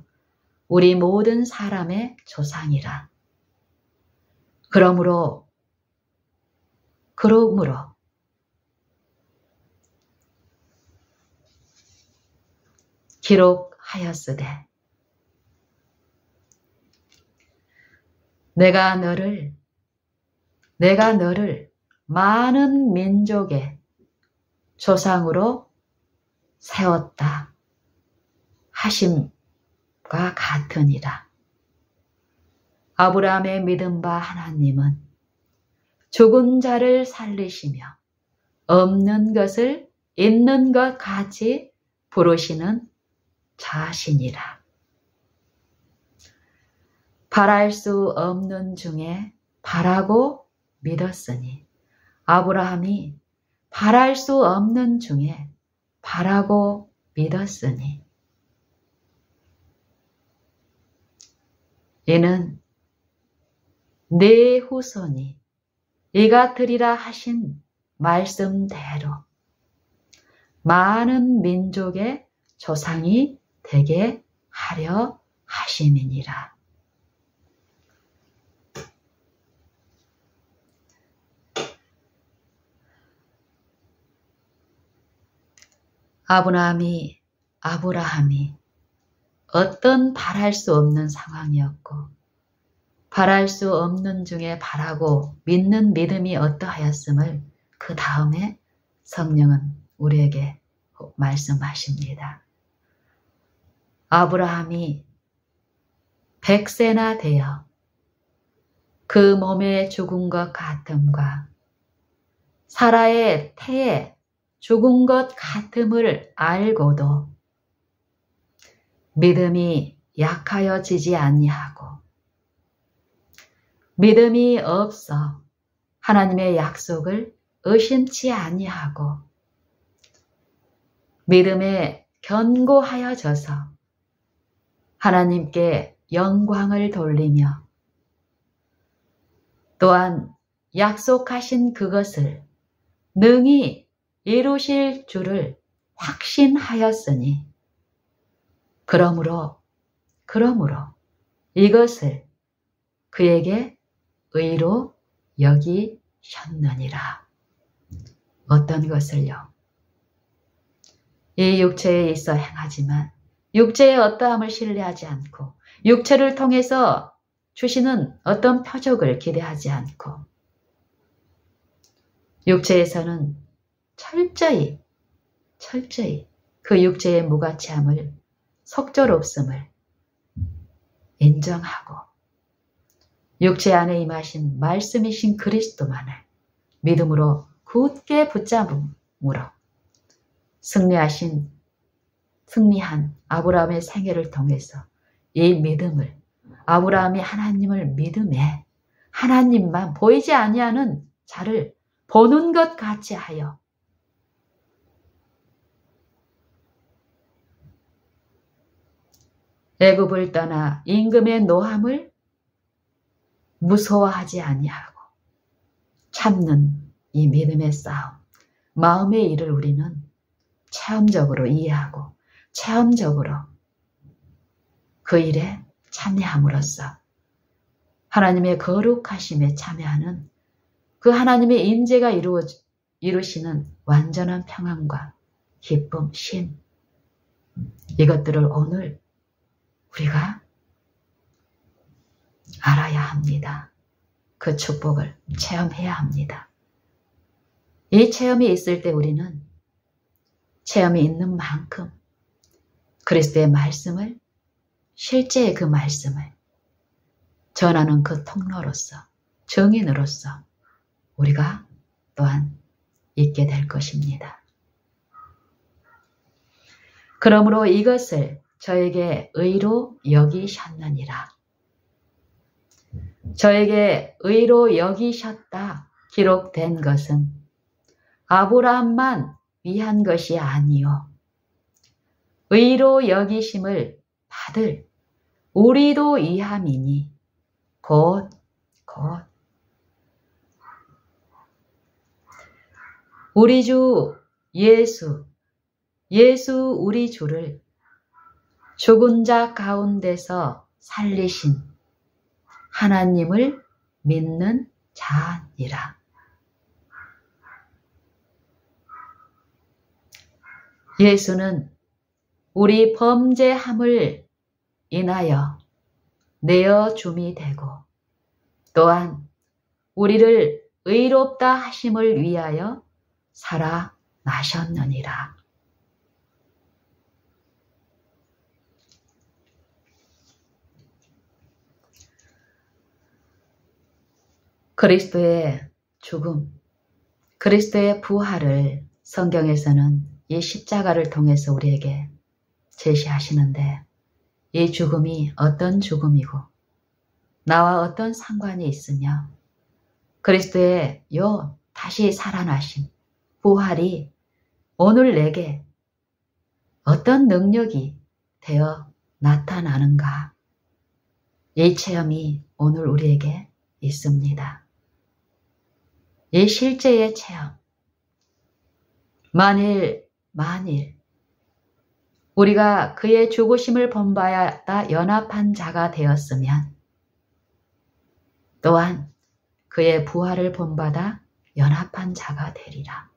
우리 모든 사람의 조상이라. 그러므로 기록하였으되 내가 너를 많은 민족의 조상으로 세웠다 하심과 같으니라. 아브라함의 믿음 바 하나님은 죽은 자를 살리시며 없는 것을 있는 것 같이 부르시는 자신이라. 바랄 수 없는 중에 바라고 믿었으니 아브라함이 바랄 수 없는 중에 바라고 믿었으니 이는 네 후손이 이같으리라 하신 말씀대로 많은 민족의 조상이 되게 하려 하심이니라. 아브라함이 어떤 바랄 수 없는 상황이었고 바랄 수 없는 중에 바라고 믿는 믿음이 어떠하였음을 그 다음에 성령은 우리에게 말씀하십니다. 아브라함이 100세나 되어 그 몸에 죽은 것 같음과 사라의 태에 죽은 것 같음을 알고도 믿음이 약하여지지 아니하고 믿음이 없어 하나님의 약속을 의심치 아니하고 믿음에 견고하여져서 하나님께 영광을 돌리며 또한 약속하신 그것을 능히 이루실 줄을 확신하였으니 그러므로 이것을 그에게 의로 여기셨느니라. 어떤 것을요? 이 육체에 있어 행하지만 육체의 어떠함을 신뢰하지 않고 육체를 통해서 주시는 어떤 표적을 기대하지 않고 육체에서는 철저히 그 육체의 무가치함을 속절없음을 인정하고 육체 안에 임하신 말씀이신 그리스도만을 믿음으로 굳게 붙잡음으로 승리한 아브라함의 생애를 통해서 이 믿음을 아브라함이 하나님을 믿음에 하나님만 보이지 아니하는 자를 보는 것 같이 하여 애굽을 떠나 임금의 노함을 무서워하지 아니하고 참는 이 믿음의 싸움, 마음의 일을 우리는 체험적으로 이해하고 체험적으로 그 일에 참여함으로써 하나님의 거룩하심에 참여하는 그 하나님의 임재가 이루시는 완전한 평안과 기쁨, 쉼 이것들을 오늘 우리가 알아야 합니다. 그 축복을 체험해야 합니다. 이 체험이 있을 때 우리는 체험이 있는 만큼 그리스도의 말씀을 실제의 그 말씀을 전하는 그 통로로서 증인으로서 우리가 또한 있게 될 것입니다. 그러므로 이것을 저에게 의로 여기셨느니라. 저에게 의로 여기셨다 기록된 것은 아브라함만 위한 것이 아니요 의로 여기심을 받을 우리도 위함이니 곧 우리 주 예수 우리 주를 죽은 자 가운데서 살리신 하나님을 믿는 자니라. 예수는 우리 범죄함을 인하여 내어줌이 되고 또한 우리를 의롭다 하심을 위하여 살아나셨느니라. 그리스도의 죽음, 그리스도의 부활을 성경에서는 이 십자가를 통해서 우리에게 제시하시는데 이 죽음이 어떤 죽음이고 나와 어떤 상관이 있으며 그리스도의 다시 살아나신 부활이 오늘 내게 어떤 능력이 되어 나타나는가 이 체험이 오늘 우리에게 있습니다. 이 실제의 체험 만일 우리가 그의 죽으심을 본받아 연합한 자가 되었으면 또한 그의 부활을 본받아 연합한 자가 되리라.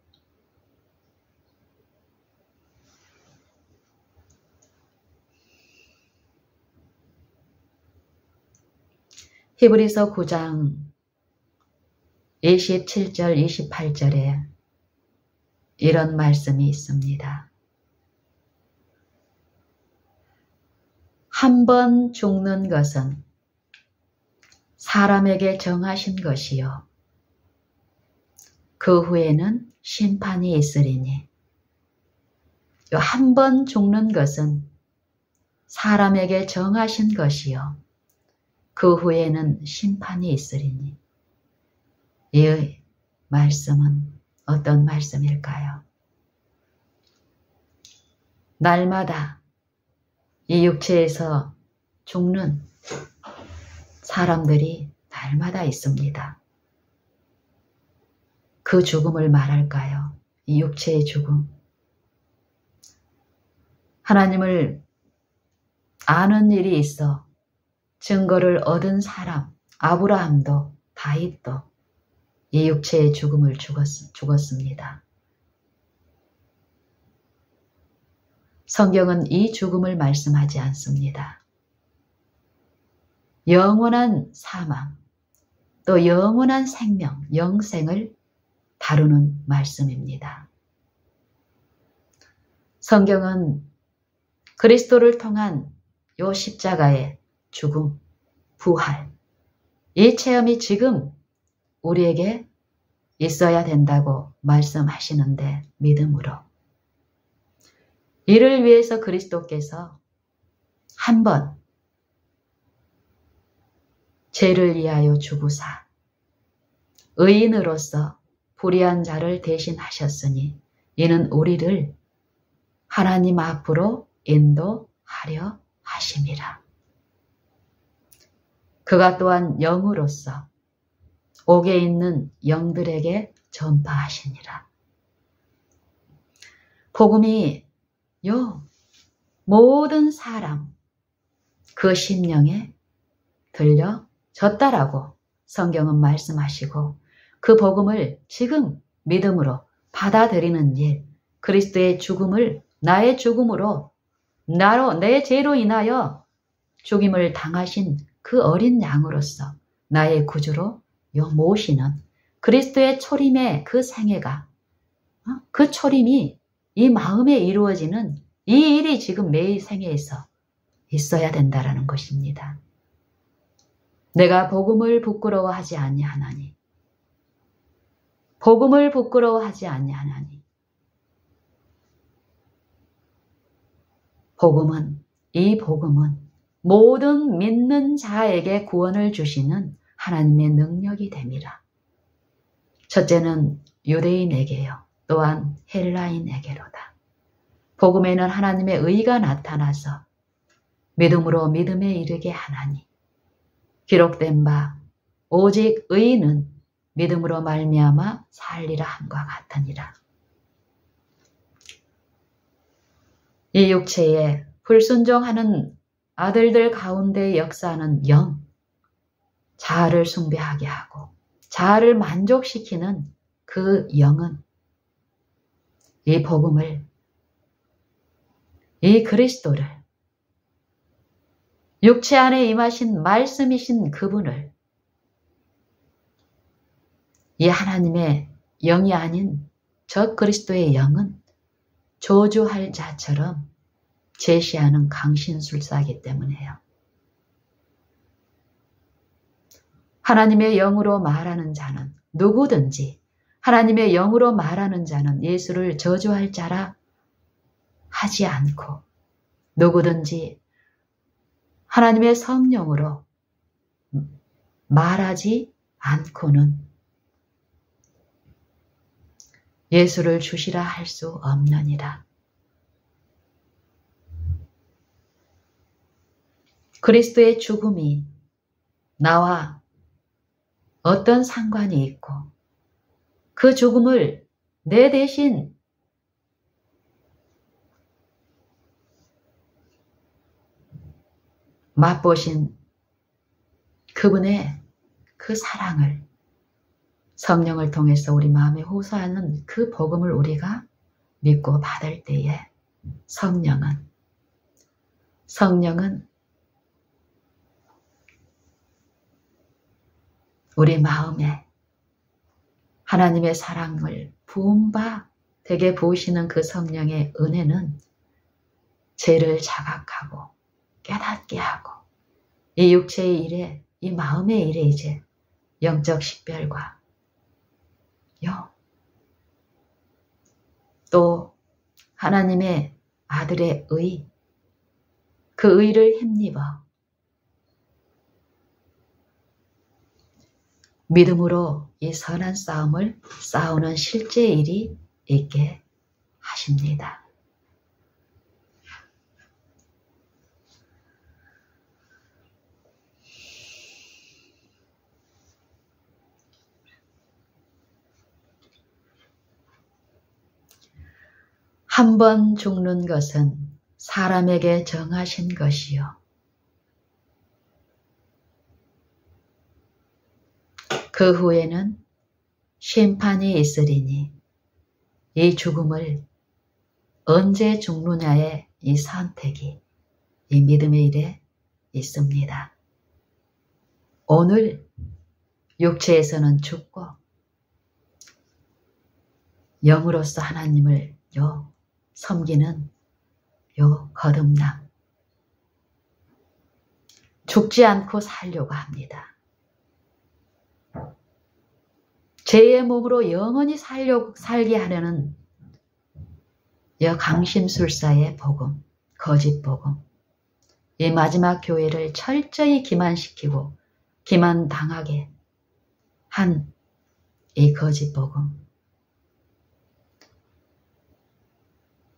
히브리서 9장 27절 28절에 이런 말씀이 있습니다. 한 번 죽는 것은 사람에게 정하신 것이요 그 후에는 심판이 있으리니 한 번 죽는 것은 사람에게 정하신 것이요 그 후에는 심판이 있으리니 이 말씀은 어떤 말씀일까요? 날마다 이 육체에서 죽는 사람들이 날마다 있습니다. 그 죽음을 말할까요? 이 육체의 죽음. 하나님을 아는 일이 있어 증거를 얻은 사람, 아브라함도 다윗도 이 육체의 죽음을 죽었습니다. 성경은 이 죽음을 말씀하지 않습니다. 영원한 사망, 또 영원한 생명, 영생을 다루는 말씀입니다. 성경은 그리스도를 통한 요 십자가의 죽음, 부활, 이 체험이 지금 우리에게 있어야 된다고 말씀하시는데 믿음으로 이를 위해서 그리스도께서 한 번 죄를 위하여 죽으사 의인으로서 불의한 자를 대신하셨으니 이는 우리를 하나님 앞으로 인도하려 하심이라. 그가 또한 영으로서 옥에 있는 영들에게 전파하시니라. 복음이 요 모든 사람 그 심령에 들려졌다라고 성경은 말씀하시고 그 복음을 지금 믿음으로 받아들이는 일, 그리스도의 죽음을 나의 죽음으로 내 죄로 인하여 죽임을 당하신 그 어린 양으로서 나의 구주로 모시는 그리스도의 초림의 그 생애가 그 초림이 이 마음에 이루어지는 이 일이 지금 매일 생애에서 있어야 된다라는 것입니다. 내가 복음을 부끄러워하지 아니하나니 복음을 부끄러워하지 아니하나니 이 복음은 모든 믿는 자에게 구원을 주시는 하나님의 능력이 됨이라. 첫째는 유대인에게요. 또한 헬라인에게로다. 복음에는 하나님의 의가 나타나서 믿음으로 믿음에 이르게 하나니 기록된 바 오직 의인은 믿음으로 말미암아 살리라 함과 같으니라. 이 육체에 불순종하는 아들들 가운데 역사하는 영, 자아를 숭배하게 하고 자아를 만족시키는 그 영은 이 복음을, 이 그리스도를, 육체 안에 임하신 말씀이신 그분을 이 하나님의 영이 아닌 저 그리스도의 영은 저주할 자처럼 제시하는 강신술사이기 때문에요. 하나님의 영으로 말하는 자는 누구든지 하나님의 영으로 말하는 자는 예수를 저주할 자라 하지 않고 누구든지 하나님의 성령으로 말하지 않고는 예수를 주시라 할 수 없느니라. 그리스도의 죽음이 나와 어떤 상관이 있고 그 죽음을 내 대신 맛보신 그분의 그 사랑을 성령을 통해서 우리 마음에 호소하는 그 복음을 우리가 믿고 받을 때에 성령은 우리 마음에 하나님의 사랑을 부은 바 되게 부으시는 그 성령의 은혜는 죄를 자각하고 깨닫게 하고 이 육체의 일에 이 마음의 일에 이제 영적 식별과 또 하나님의 아들의 의, 그 의를 힘입어 믿음으로 이 선한 싸움을 싸우는 실제 일이 있게 하십니다. 한 번 죽는 것은 사람에게 정하신 것이요. 그 후에는 심판이 있으리니 이 죽음을 언제 죽느냐에 이 선택이 이 믿음의 일에 있습니다. 오늘 육체에서는 죽고 영으로서 하나님을 섬기는 거듭남. 죽지 않고 살려고 합니다. 죄의 몸으로 영원히 살게 하려는 강심술사의 복음, 거짓 복음. 이 마지막 교회를 철저히 기만시키고 기만당하게 한 이 거짓 복음.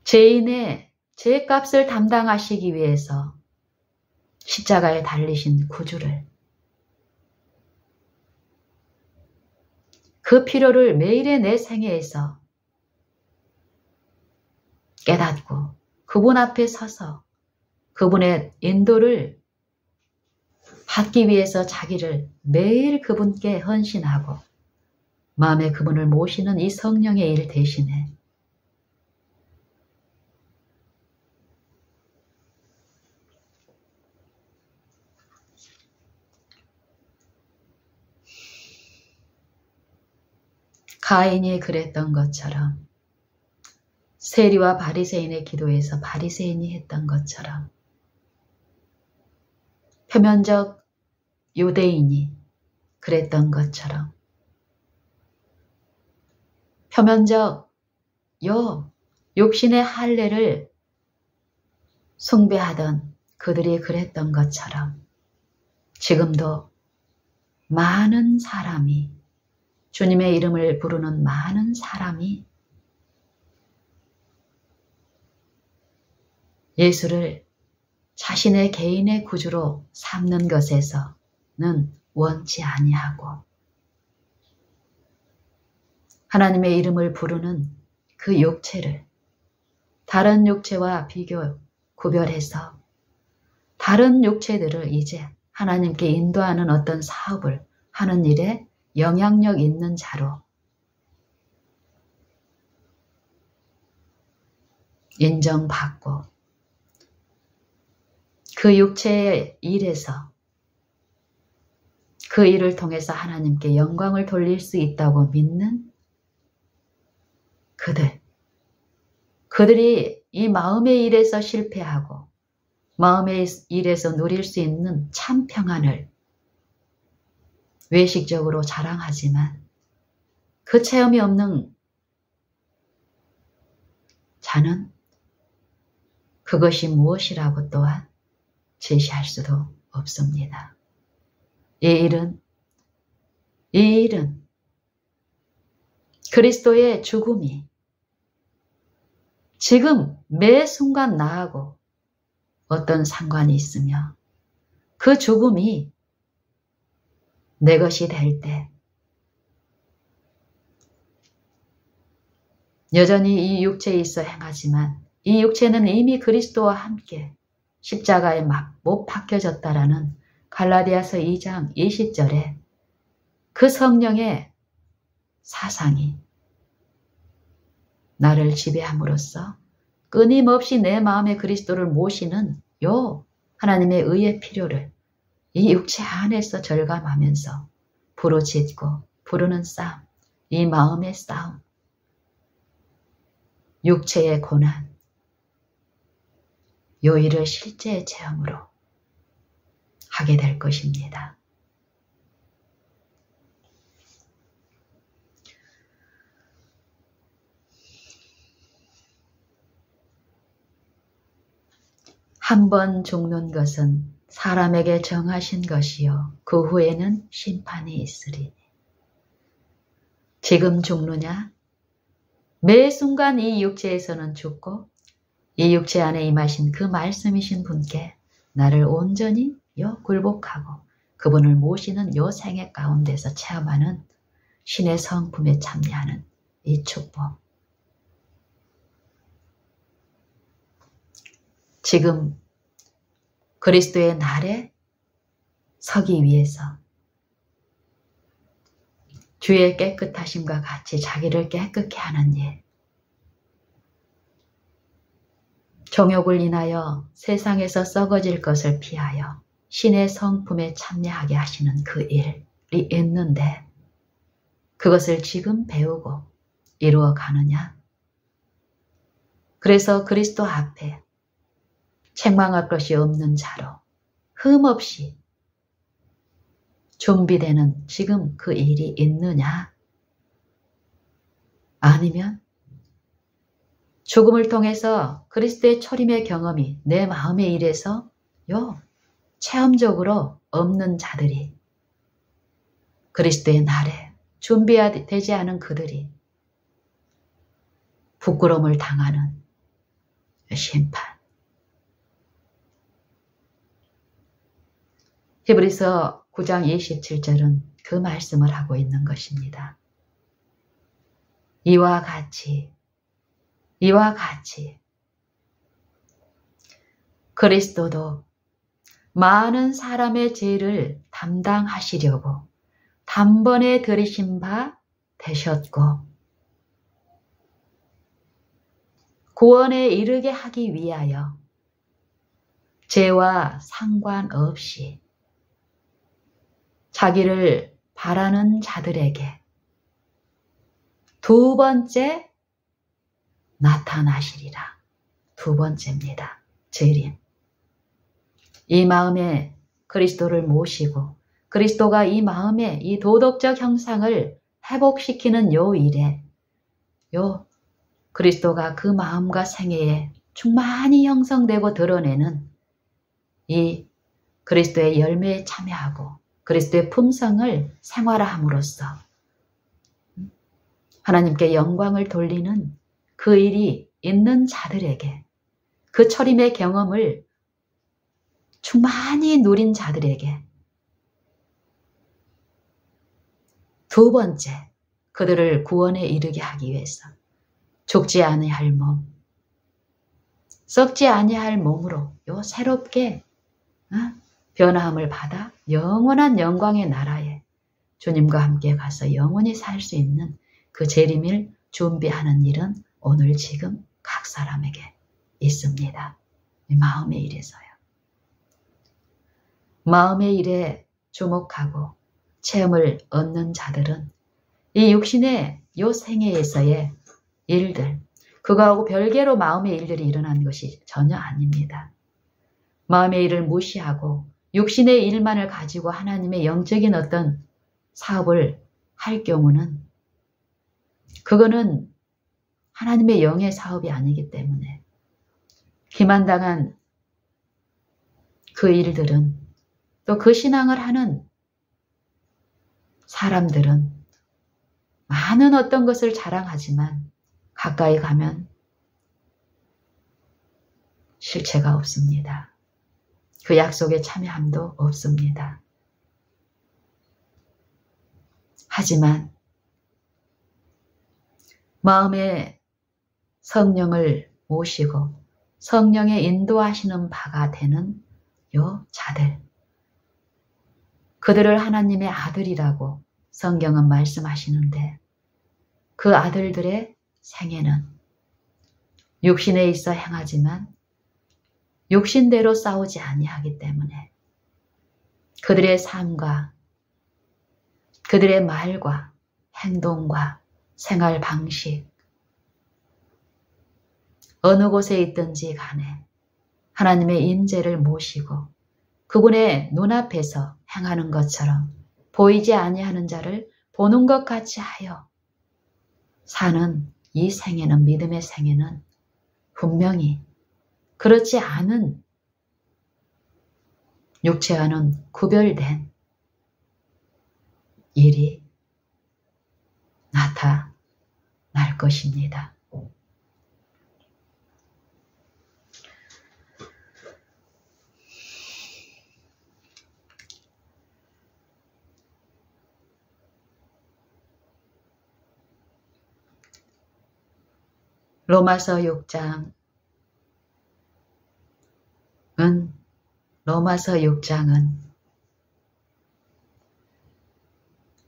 죄인의 죄값을 담당하시기 위해서 십자가에 달리신 구주를, 그 필요를 매일의 내 생애에서 깨닫고 그분 앞에 서서 그분의 인도를 받기 위해서 자기를 매일 그분께 헌신하고 마음에 그분을 모시는 이 성령의 일 대신에 가인이 그랬던 것처럼, 세리와 바리새인의 기도에서 바리새인이 했던 것처럼, 표면적 유대인이 그랬던 것처럼, 표면적 육신의 할례를 숭배하던 그들이 그랬던 것처럼 지금도 많은 사람이, 주님의 이름을 부르는 많은 사람이 예수를 자신의 개인의 구주로 삼는 것에서는 원치 아니하고 하나님의 이름을 부르는 그 육체를 다른 육체와 구별해서 다른 육체들을 이제 하나님께 인도하는 어떤 사업을 하는 일에 영향력 있는 자로 인정받고 그 육체의 일에서 그 일을 통해서 하나님께 영광을 돌릴 수 있다고 믿는 그들이 이 마음의 일에서 실패하고 마음의 일에서 누릴 수 있는 참 평안을 외식적으로 자랑하지만 그 체험이 없는 자는 그것이 무엇이라고 또한 제시할 수도 없습니다. 이 일은 그리스도의 죽음이 지금 매 순간 나하고 어떤 상관이 있으며 그 죽음이 내 것이 될 때 여전히 이 육체에 있어 행하지만 이 육체는 이미 그리스도와 함께 십자가에 못 박혀졌다라는 갈라디아서 2장 20절에 그 성령의 사상이 나를 지배함으로써 끊임없이 내 마음에 그리스도를 모시는 하나님의 의의 필요를 이 육체 안에서 절감하면서 부르짖고 부르는 싸움, 이 마음의 싸움, 육체의 고난, 요 일을 실제의 체험으로 하게 될 것입니다. 한 번 죽는 것은 사람에게 정하신 것이요 그 후에는 심판이 있으리니. 지금 죽느냐? 매 순간 이 육체에서는 죽고 이 육체 안에 임하신 그 말씀이신 분께 나를 온전히 굴복하고 그분을 모시는 요 생애 가운데서 체험하는 신의 성품에 참여하는 이 축복. 지금 그리스도의 날에 서기 위해서 주의 깨끗하심과 같이 자기를 깨끗게 하는 일, 정욕을 인하여 세상에서 썩어질 것을 피하여 신의 성품에 참여하게 하시는 그 일이 있는데 그것을 지금 배우고 이루어 가느냐? 그래서 그리스도 앞에 책망할 것이 없는 자로 흠없이 준비되는 지금 그 일이 있느냐? 아니면 죽음을 통해서 그리스도의 초림의 경험이 내 마음의 일에서 체험적으로 없는 자들이 그리스도의 날에 준비되지 않은 그들이 부끄러움을 당하는 심판. 히브리서 9장 27절은 그 말씀을 하고 있는 것입니다. 이와 같이 그리스도도 많은 사람의 죄를 담당하시려고 단번에 들이신 바 되셨고 구원에 이르게 하기 위하여 죄와 상관없이 자기를 바라는 자들에게 두 번째 나타나시리라. 두 번째입니다. 재림. 이 마음에 그리스도를 모시고 그리스도가 이 마음에 이 도덕적 형상을 회복시키는 요 일에 그리스도가 그 마음과 생애에 충만히 형성되고 드러내는 이 그리스도의 열매에 참여하고 그리스도의 품성을 생활화함으로써 하나님께 영광을 돌리는 그 일이 있는 자들에게 그 초림의 경험을 충만히 누린 자들에게 두 번째 그들을 구원에 이르게 하기 위해서 죽지 아니할 몸, 썩지 아니할 몸으로 새롭게 변화함을 받아 영원한 영광의 나라에 주님과 함께 가서 영원히 살 수 있는 그 재림을 준비하는 일은 오늘 지금 각 사람에게 있습니다. 마음의 일에서요. 마음의 일에 주목하고 체험을 얻는 자들은 이 육신의 요 생애에서의 일들, 그거하고 별개로 마음의 일들이 일어나는 것이 전혀 아닙니다. 마음의 일을 무시하고 육신의 일만을 가지고 하나님의 영적인 어떤 사업을 할 경우는 그거는 하나님의 영의 사업이 아니기 때문에 기만당한 그 일들은 또 그 신앙을 하는 사람들은 많은 어떤 것을 자랑하지만 가까이 가면 실체가 없습니다. 그 약속에 참여함도 없습니다. 하지만 마음에 성령을 모시고 성령의 인도하시는 바가 되는 요 자들, 그들을 하나님의 아들이라고 성경은 말씀하시는데 그 아들들의 생애는 육신에 있어 행하지만 육신대로 싸우지 아니하기 때문에 그들의 삶과 그들의 말과 행동과 생활 방식 어느 곳에 있든지 간에 하나님의 임재를 모시고 그분의 눈앞에서 행하는 것처럼 보이지 아니하는 자를 보는 것 같이 하여 사는 이 생애는, 믿음의 생애는 분명히 그렇지 않은 육체와는 구별된 일이 나타날 것입니다. 로마서 6장은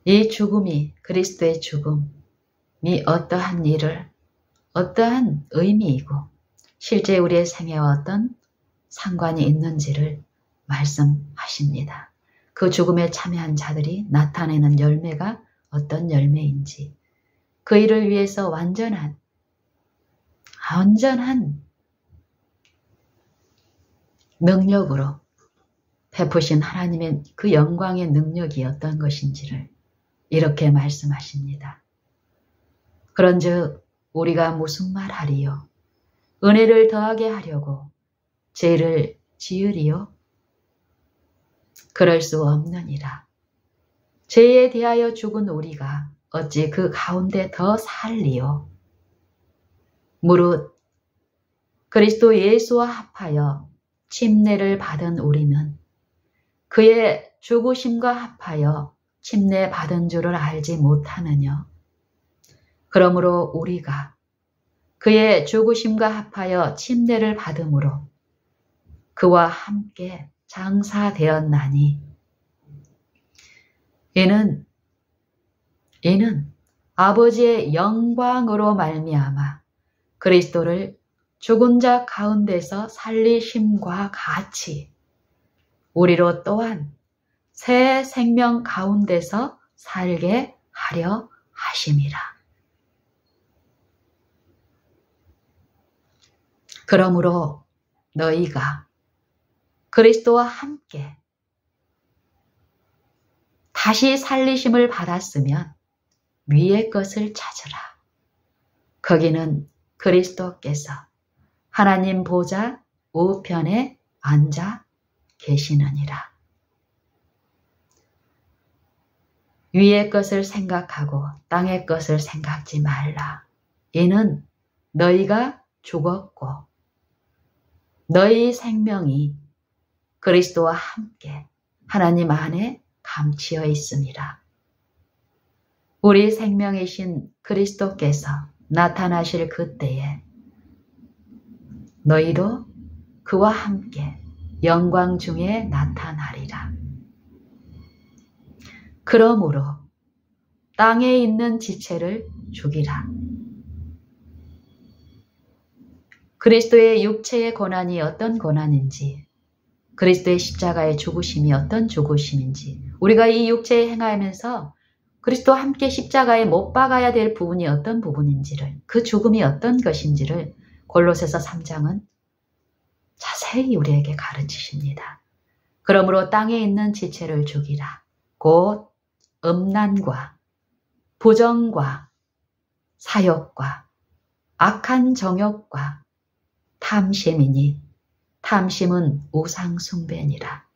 이 죽음이, 그리스도의 죽음이 어떠한 일을, 어떠한 의미이고 실제 우리의 생애와 어떤 상관이 있는지를 말씀하십니다. 그 죽음에 참여한 자들이 나타내는 열매가 어떤 열매인지, 그 일을 위해서 완전한 능력으로 베푸신 하나님의 그 영광의 능력이 어떤 것인지를 이렇게 말씀하십니다. 그런즉 우리가 무슨 말하리요? 은혜를 더하게 하려고 죄를 지으리요? 그럴 수 없느니라. 죄에 대하여 죽은 우리가 어찌 그 가운데 더 살리요? 무릇 그리스도 예수와 합하여 침례를 받은 우리는 그의 죽으심과 합하여 침례 받은 줄을 알지 못하느냐? 그러므로 우리가 그의 죽으심과 합하여 침례를 받음으로 그와 함께 장사되었나니 이는 아버지의 영광으로 말미암아 그리스도를 죽은 자 가운데서 살리심과 같이 우리로 또한 새 생명 가운데서 살게 하려 하심이라. 그러므로 너희가 그리스도와 함께 다시 살리심을 받았으면 위의 것을 찾으라. 거기는 그리스도께서 하나님 보좌 우편에 앉아 계시느니라. 위의 것을 생각하고 땅의 것을 생각지 말라. 이는 너희가 죽었고 너희 생명이 그리스도와 함께 하나님 안에 감치어 있음이라. 우리 생명이신 그리스도께서 나타나실 그때에 너희도 그와 함께 영광 중에 나타나리라. 그러므로 땅에 있는 지체를 죽이라. 그리스도의 육체의 고난이 어떤 고난인지, 그리스도의 십자가의 죽으심이 어떤 죽으심인지, 우리가 이 육체에 행하면서 그리스도와 함께 십자가에 못 박아야 될 부분이 어떤 부분인지를, 그 죽음이 어떤 것인지를 골로새서 3장은 자세히 우리에게 가르치십니다. 그러므로 땅에 있는 지체를 죽이라. 곧 음란과 부정과 사욕과 악한 정욕과 탐심이니 탐심은 우상 숭배니라.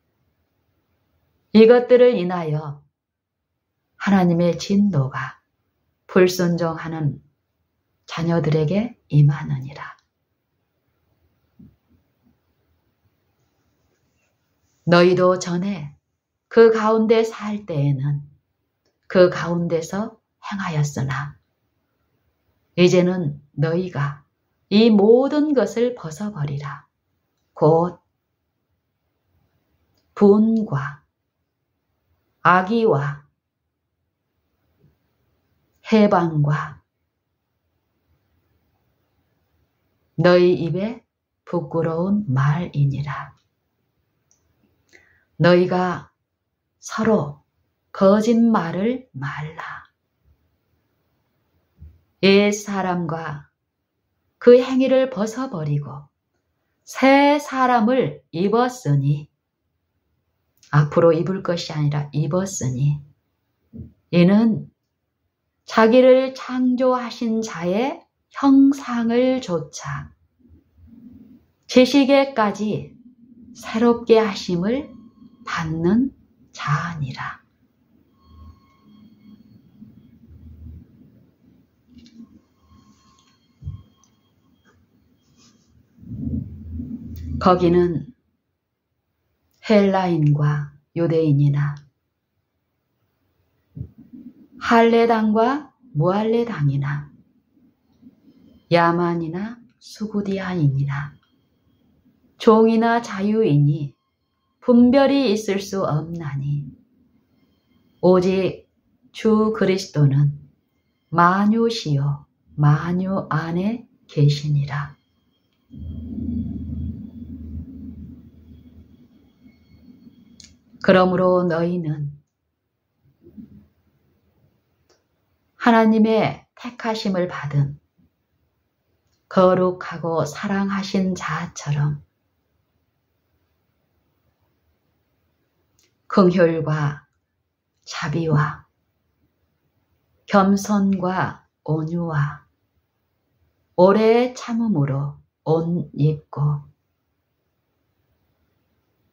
이것들을 인하여 하나님의 진노가 불순종하는 자녀들에게 임하느니라. 너희도 전에 그 가운데 살 때에는 그 가운데서 행하였으나 이제는 너희가 이 모든 것을 벗어버리라. 곧 분과 악의와 해방과 너희 입에 부끄러운 말이니라. 너희가 서로 거짓말을 말라. 옛 사람과 그 행위를 벗어버리고 새 사람을 입었으니, 앞으로 입을 것이 아니라 입었으니, 이는 자기를 창조하신 자의 형상을 조차 지식에까지 새롭게 하심을 받는 자니라. 거기는 헬라인과 유대인이나 할례당과 무할례당이나 야만이나 수구디아인이나 종이나 자유인이 분별이 있을 수 없나니 오직 주 그리스도는 만유시요 만유 안에 계시니라. 그러므로 너희는 하나님의 택하심을 받은 거룩하고 사랑하신 자처럼 긍휼과 자비와 겸손과 온유와 오래 참음으로 옷 입고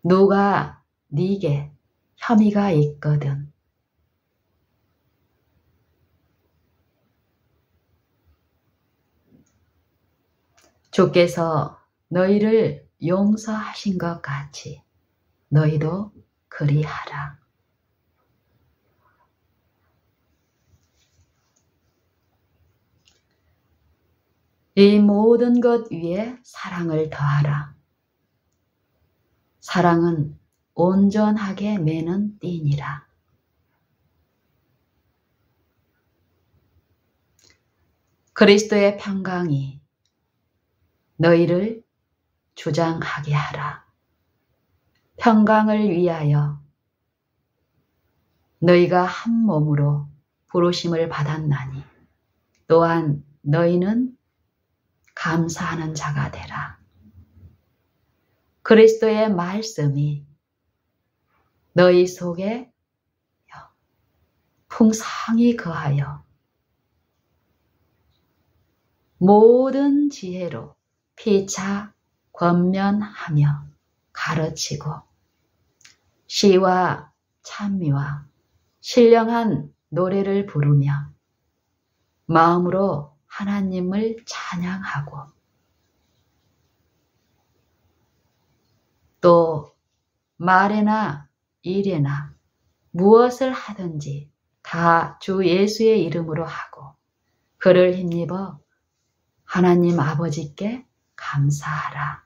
누가 네게 혐의가 있거든 주께서 너희를 용서하신 것 같이 너희도 그리하라. 이 모든 것 위에 사랑을 더하라. 사랑은 온전하게 매는 띠니라. 그리스도의 평강이 너희를 주장하게 하라. 평강을 위하여 너희가 한 몸으로 부르심을 받았나니 또한 너희는 감사하는 자가 되라. 그리스도의 말씀이 너희 속에 풍성히 거하여 모든 지혜로 피차 권면하며 가르치고 시와 찬미와 신령한 노래를 부르며 마음으로 하나님을 찬양하고 또 말에나 일에나 무엇을 하든지 다 주 예수의 이름으로 하고 그를 힘입어 하나님 아버지께 감사하라.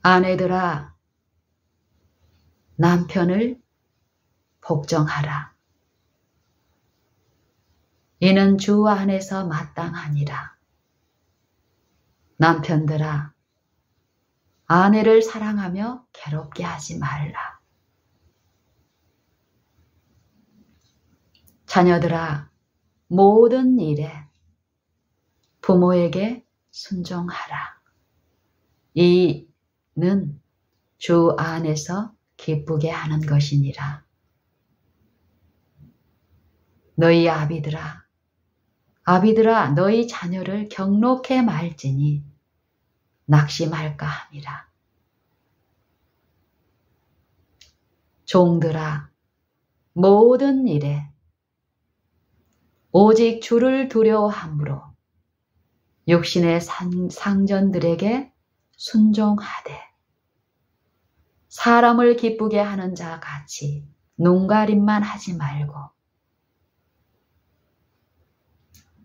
아내들아, 남편을 복종하라. 이는 주 안에서 마땅하니라. 남편들아, 아내를 사랑하며 괴롭게 하지 말라. 자녀들아, 모든 일에 부모에게 순종하라. 이는 주 안에서 기쁘게 하는 것이니라. 너희 아비들아, 너희 자녀를 경록해 말지니 낙심할까 함이라. 종들아, 모든 일에 오직 주를 두려워함으로 육신의 상전들에게 순종하되 사람을 기쁘게 하는 자 같이 눈가림만 하지 말고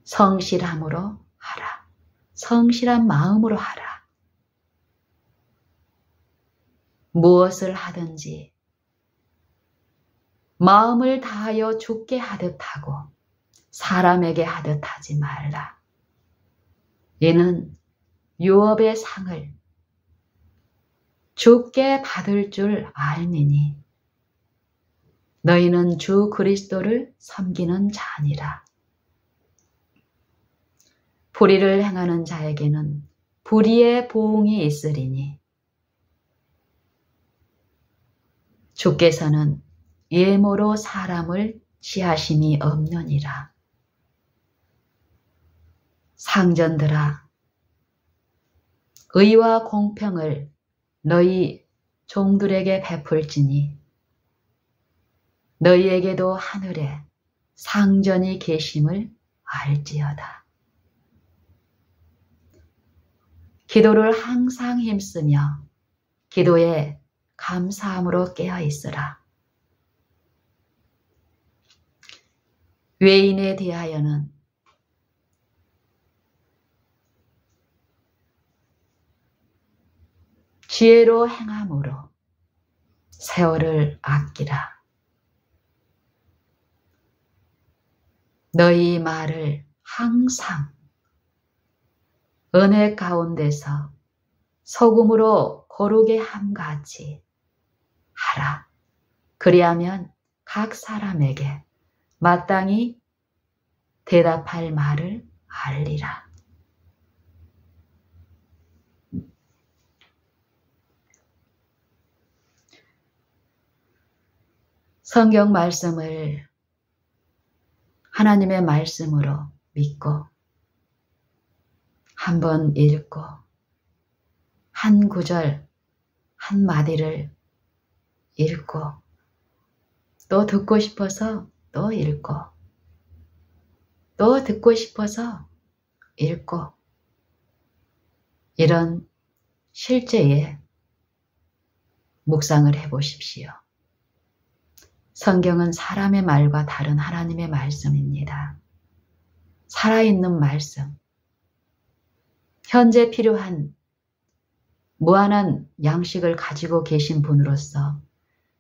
성실함으로 하라. 성실한 마음으로 하라. 무엇을 하든지 마음을 다하여 주께 하듯 하고 사람에게 하듯 하지 말라. 이는 유업의 상을 주께 받을 줄 알미니 너희는 주 그리스도를 섬기는 자니라. 불의를 행하는 자에게는 불의의 보응이 있으리니 주께서는 예모로 사람을 취하심이 없느니라. 상전들아, 의와 공평을 너희 종들에게 베풀지니 너희에게도 하늘에 상전이 계심을 알지어다. 기도를 항상 힘쓰며 기도에 감사함으로 깨어 있으라. 외인에 대하여는 지혜로 행함으로 세월을 아끼라. 너희 말을 항상 은혜 가운데서 소금으로 고르게 함같이 하라. 그리하면 각 사람에게 마땅히 대답할 말을 알리라. 성경 말씀을 하나님의 말씀으로 믿고 한번 읽고 한 구절 한 마디를 읽고 또 듣고 싶어서 또 읽고 또 듣고 싶어서 읽고 이런 실제의 묵상을 해보십시오. 성경은 사람의 말과 다른 하나님의 말씀입니다. 살아있는 말씀, 현재 필요한 무한한 양식을 가지고 계신 분으로서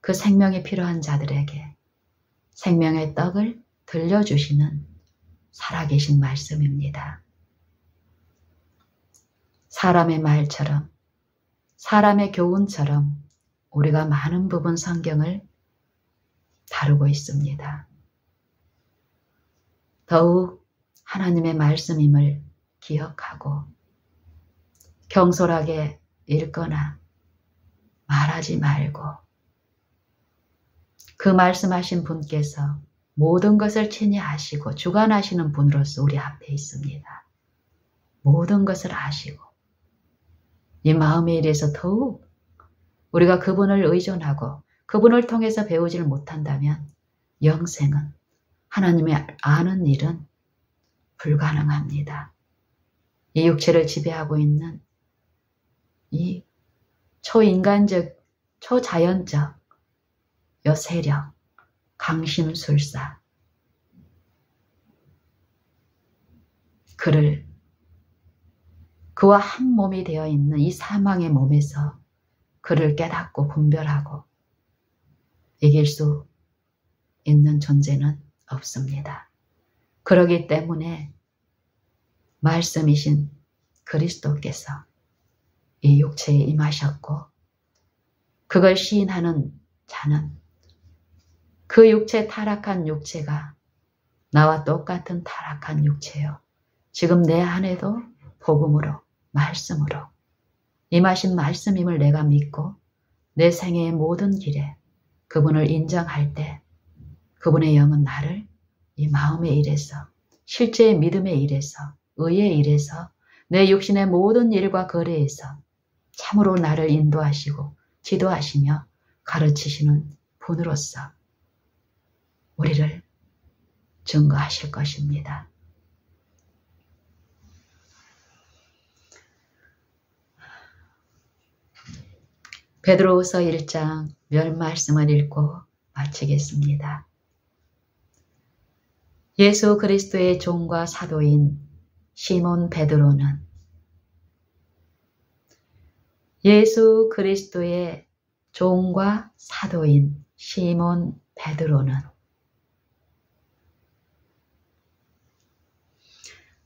그 생명이 필요한 자들에게 생명의 떡을 들려주시는 살아계신 말씀입니다. 사람의 말처럼, 사람의 교훈처럼 우리가 많은 부분 성경을 다루고 있습니다. 더욱 하나님의 말씀임을 기억하고 경솔하게 읽거나 말하지 말고 그 말씀하신 분께서 모든 것을 친히 아시고 주관하시는 분으로서 우리 앞에 있습니다. 모든 것을 아시고 이 마음에 이래서 더욱 우리가 그분을 의존하고 그분을 통해서 배우지를 못한다면 영생은 하나님의 아는 일은 불가능합니다. 이 육체를 지배하고 있는 이 초인간적, 초자연적 여 세력, 강심술사 그와 한 몸이 되어 있는 이 사망의 몸에서 그를 깨닫고 분별하고 이길 수 있는 존재는 없습니다. 그러기 때문에 말씀이신 그리스도께서 이 육체에 임하셨고 그걸 시인하는 자는 그 육체 타락한 육체가 나와 똑같은 타락한 육체요. 지금 내 안에도 복음으로 말씀으로 임하신 말씀임을 내가 믿고 내 생애의 모든 길에 그분을 인정할 때 그분의 영은 나를 이 마음의 일에서 실제의 믿음의 일에서 의의 일에서 내 육신의 모든 일과 거래에서 참으로 나를 인도하시고 지도하시며 가르치시는 분으로서 우리를 증거하실 것입니다. 베드로후서 1장 몇 말씀을 읽고 마치겠습니다. 예수 그리스도의 종과 사도인 시몬 베드로는 예수 그리스도의 종과 사도인 시몬 베드로는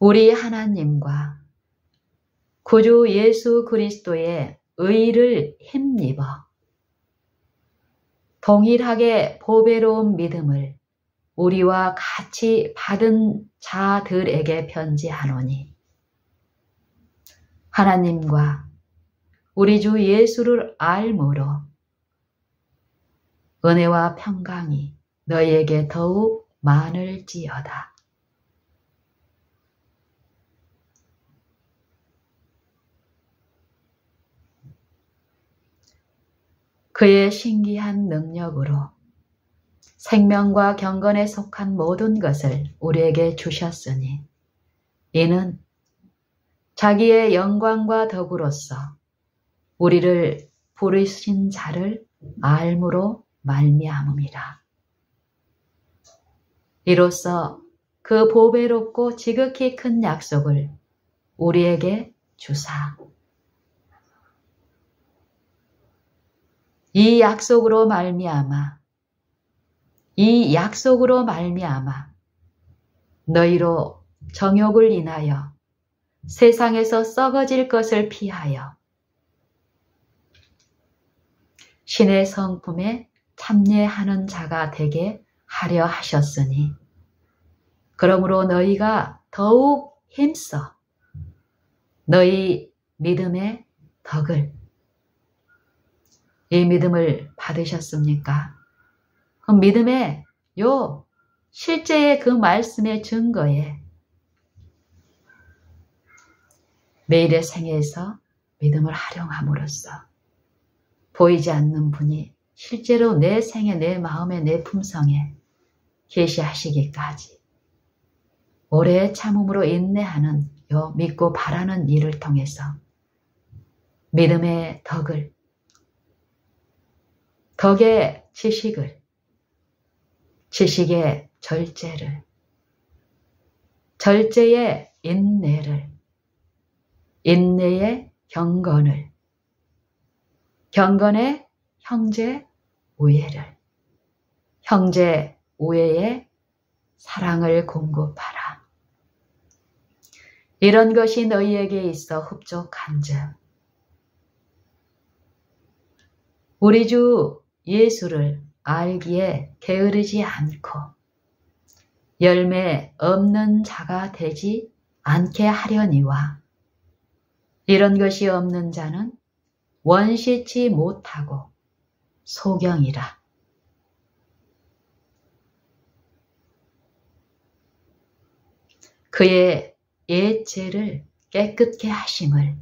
우리 하나님과 구주 예수 그리스도의 의를 힘입어 동일하게 보배로운 믿음을 우리와 같이 받은 자들에게 편지하노니 하나님과 우리 주 예수를 알므로 은혜와 평강이 너희에게 더욱 많을지어다. 그의 신기한 능력으로 생명과 경건에 속한 모든 것을 우리에게 주셨으니 이는 자기의 영광과 덕으로서 우리를 부르신 자를 알므로 말미암음이라. 이로써 그 보배롭고 지극히 큰 약속을 우리에게 주사 이 약속으로 말미암아 너희로 정욕을 인하여 세상에서 썩어질 것을 피하여 신의 성품에 참여하는 자가 되게 하려 하셨으니 그러므로 너희가 더욱 힘써 너희 믿음의 덕을 이 믿음을 받으셨습니까? 그 믿음의 실제의 그 말씀의 증거에 매일의 생애에서 믿음을 활용함으로써 보이지 않는 분이 실제로 내 생애, 내 마음에, 내 품성에 계시하시기까지 오래 참음으로 인내하는 믿고 바라는 일을 통해서 믿음의 덕의 지식을, 지식의 절제를, 절제의 인내를, 인내의 경건을, 경건의 형제 우애를, 형제 우애의 사랑을 공급하라. 이런 것이 너희에게 있어 흡족한즉 우리 주 예수를 알기에 게으르지 않고 열매 없는 자가 되지 않게 하려니와 이런 것이 없는 자는 원시치 못하고 소경이라. 그의 옛 죄를 깨끗게 하심을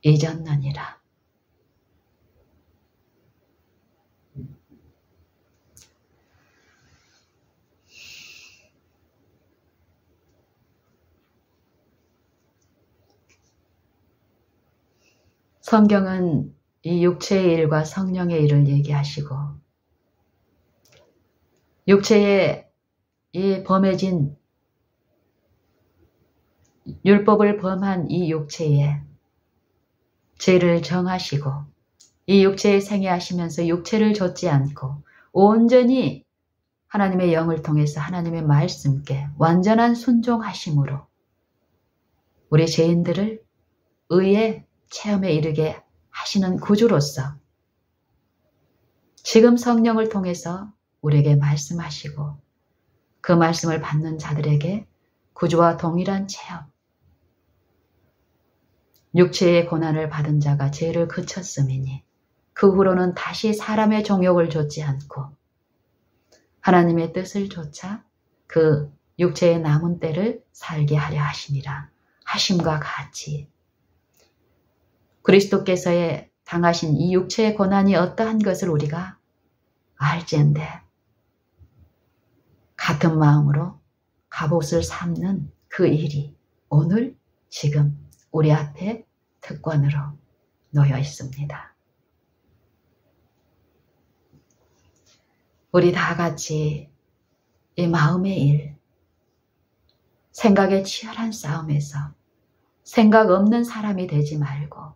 잊었느니라. 성경은 이 육체의 일과 성령의 일을 얘기하시고 육체의 이 범해진 율법을 범한 이 육체에 죄를 정하시고 이 육체에 생애하시면서 육체를 좇지 않고 온전히 하나님의 영을 통해서 하나님의 말씀께 완전한 순종하심으로 우리 죄인들을 의의 체험에 이르게 하시는 구주로서 지금 성령을 통해서 우리에게 말씀하시고 그 말씀을 받는 자들에게 구주와 동일한 체험, 육체의 고난을 받은 자가 죄를 그쳤음이니 그 후로는 다시 사람의 종욕을 좇지 않고 하나님의 뜻을 좇아 그 육체의 남은 때를 살게 하려 하심이라. 하심과 같이 그리스도께서의 당하신 이 육체의 고난이 어떠한 것을 우리가 알지언데 같은 마음으로 갑옷을 삼는 그 일이 오늘 지금 우리 앞에 특권으로 놓여 있습니다. 우리 다 같이 이 마음의 일, 생각의 치열한 싸움에서 생각 없는 사람이 되지 말고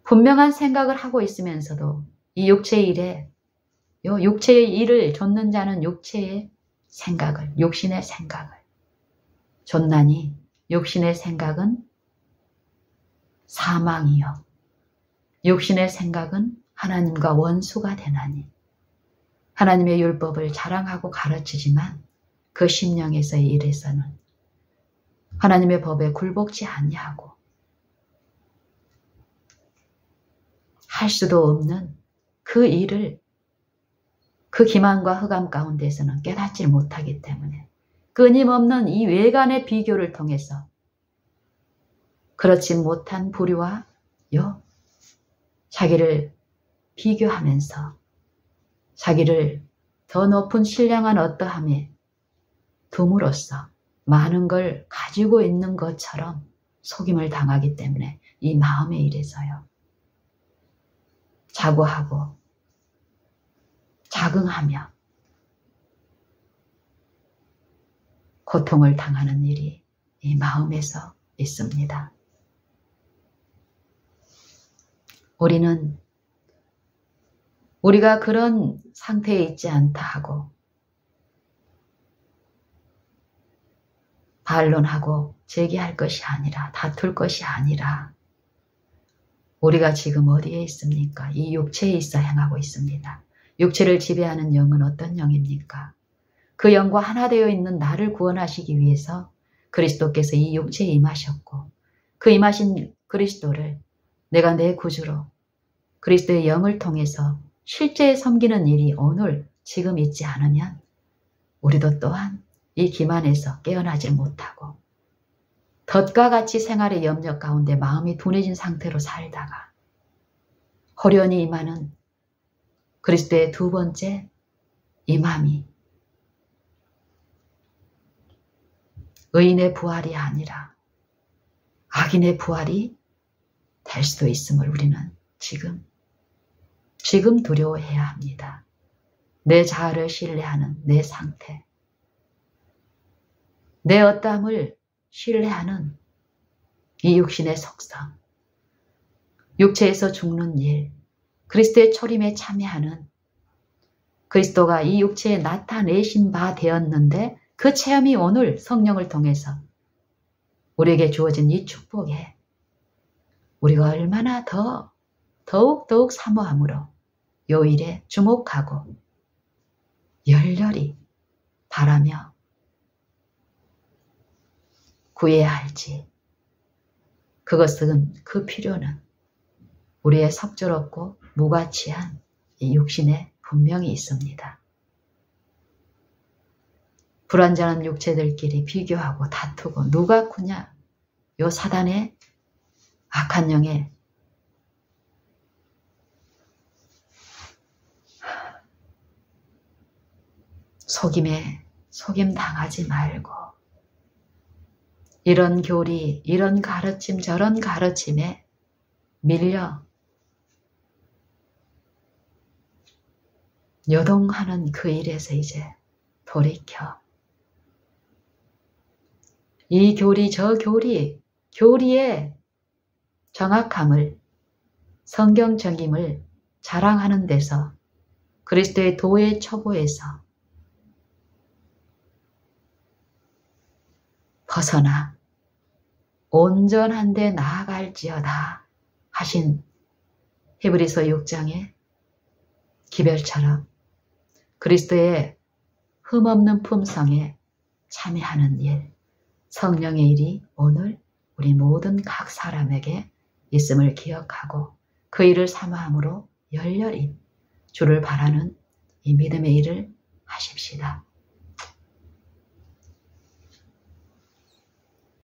분명한 생각을 하고 있으면서도 이 육체의 일에 육체의 일을 좇는 자는 육체의 생각을, 육신의 생각을 좇나니 육신의 생각은 사망이요 육신의 생각은 하나님과 원수가 되나니 하나님의 율법을 자랑하고 가르치지만 그 심령에서의 일에서는 하나님의 법에 굴복지 아니하고 할 수도 없는 그 일을 그 기만과 흑암 가운데서는 깨닫지 못하기 때문에 끊임없는 이 외관의 비교를 통해서 그렇지 못한 부류와 자기를 비교하면서 자기를 더 높은 신령한 어떠함에 둠으로써 많은 걸 가지고 있는 것처럼 속임을 당하기 때문에 이 마음의 일에서요. 자고하고 자긍하며 고통을 당하는 일이 이 마음에서 있습니다. 우리가 그런 상태에 있지 않다 하고 반론하고 제기할 것이 아니라, 다툴 것이 아니라 우리가 지금 어디에 있습니까? 이 육체에 있어 행하고 있습니다. 육체를 지배하는 영은 어떤 영입니까? 그 영과 하나 되어 있는 나를 구원하시기 위해서 그리스도께서 이 육체에 임하셨고, 그 임하신 그리스도를 내가 내 구주로 그리스도의 영을 통해서 실제 섬기는 일이 오늘 지금 있지 않으면 우리도 또한 이 기만에서 깨어나질 못하고 덫과 같이 생활의 염려 가운데 마음이 둔해진 상태로 살다가 호련히 임하는 그리스도의 두 번째 임함이 의인의 부활이 아니라 악인의 부활이 될 수도 있음을 우리는 지금 두려워해야 합니다. 내 자아를 신뢰하는 내 상태, 내 어떠함을 신뢰하는 이 육신의 속성, 육체에서 죽는 일, 그리스도의 초림에 참여하는 그리스도가 이 육체에 나타내신 바 되었는데 그 체험이 오늘 성령을 통해서 우리에게 주어진 이 축복에 우리가 얼마나 더욱 사모함으로 요 일에 주목하고 열렬히 바라며 구해야 할지, 그것은 그 필요는 우리의 적절없고 무가치한 이 육신에 분명히 있습니다. 불완전한 육체들끼리 비교하고 다투고 누가 크냐, 요 사단의 악한 영에 속임 당하지 말고 이런 교리, 이런 가르침, 저런 가르침에 밀려 요동하는 그 일에서 이제 돌이켜 이 교리, 저 교리의 정확함을, 성경적임을 자랑하는 데서 그리스도의 도의 초보에서 벗어나 온전한 데 나아갈지어다 하신 히브리서 6장의 기별처럼 그리스도의 흠없는 품성에 참여하는 일, 성령의 일이 오늘 우리 모든 각 사람에게 있음을 기억하고 그 일을 사모함으로 열렬히 주를 바라는 이 믿음의 일을 하십시다.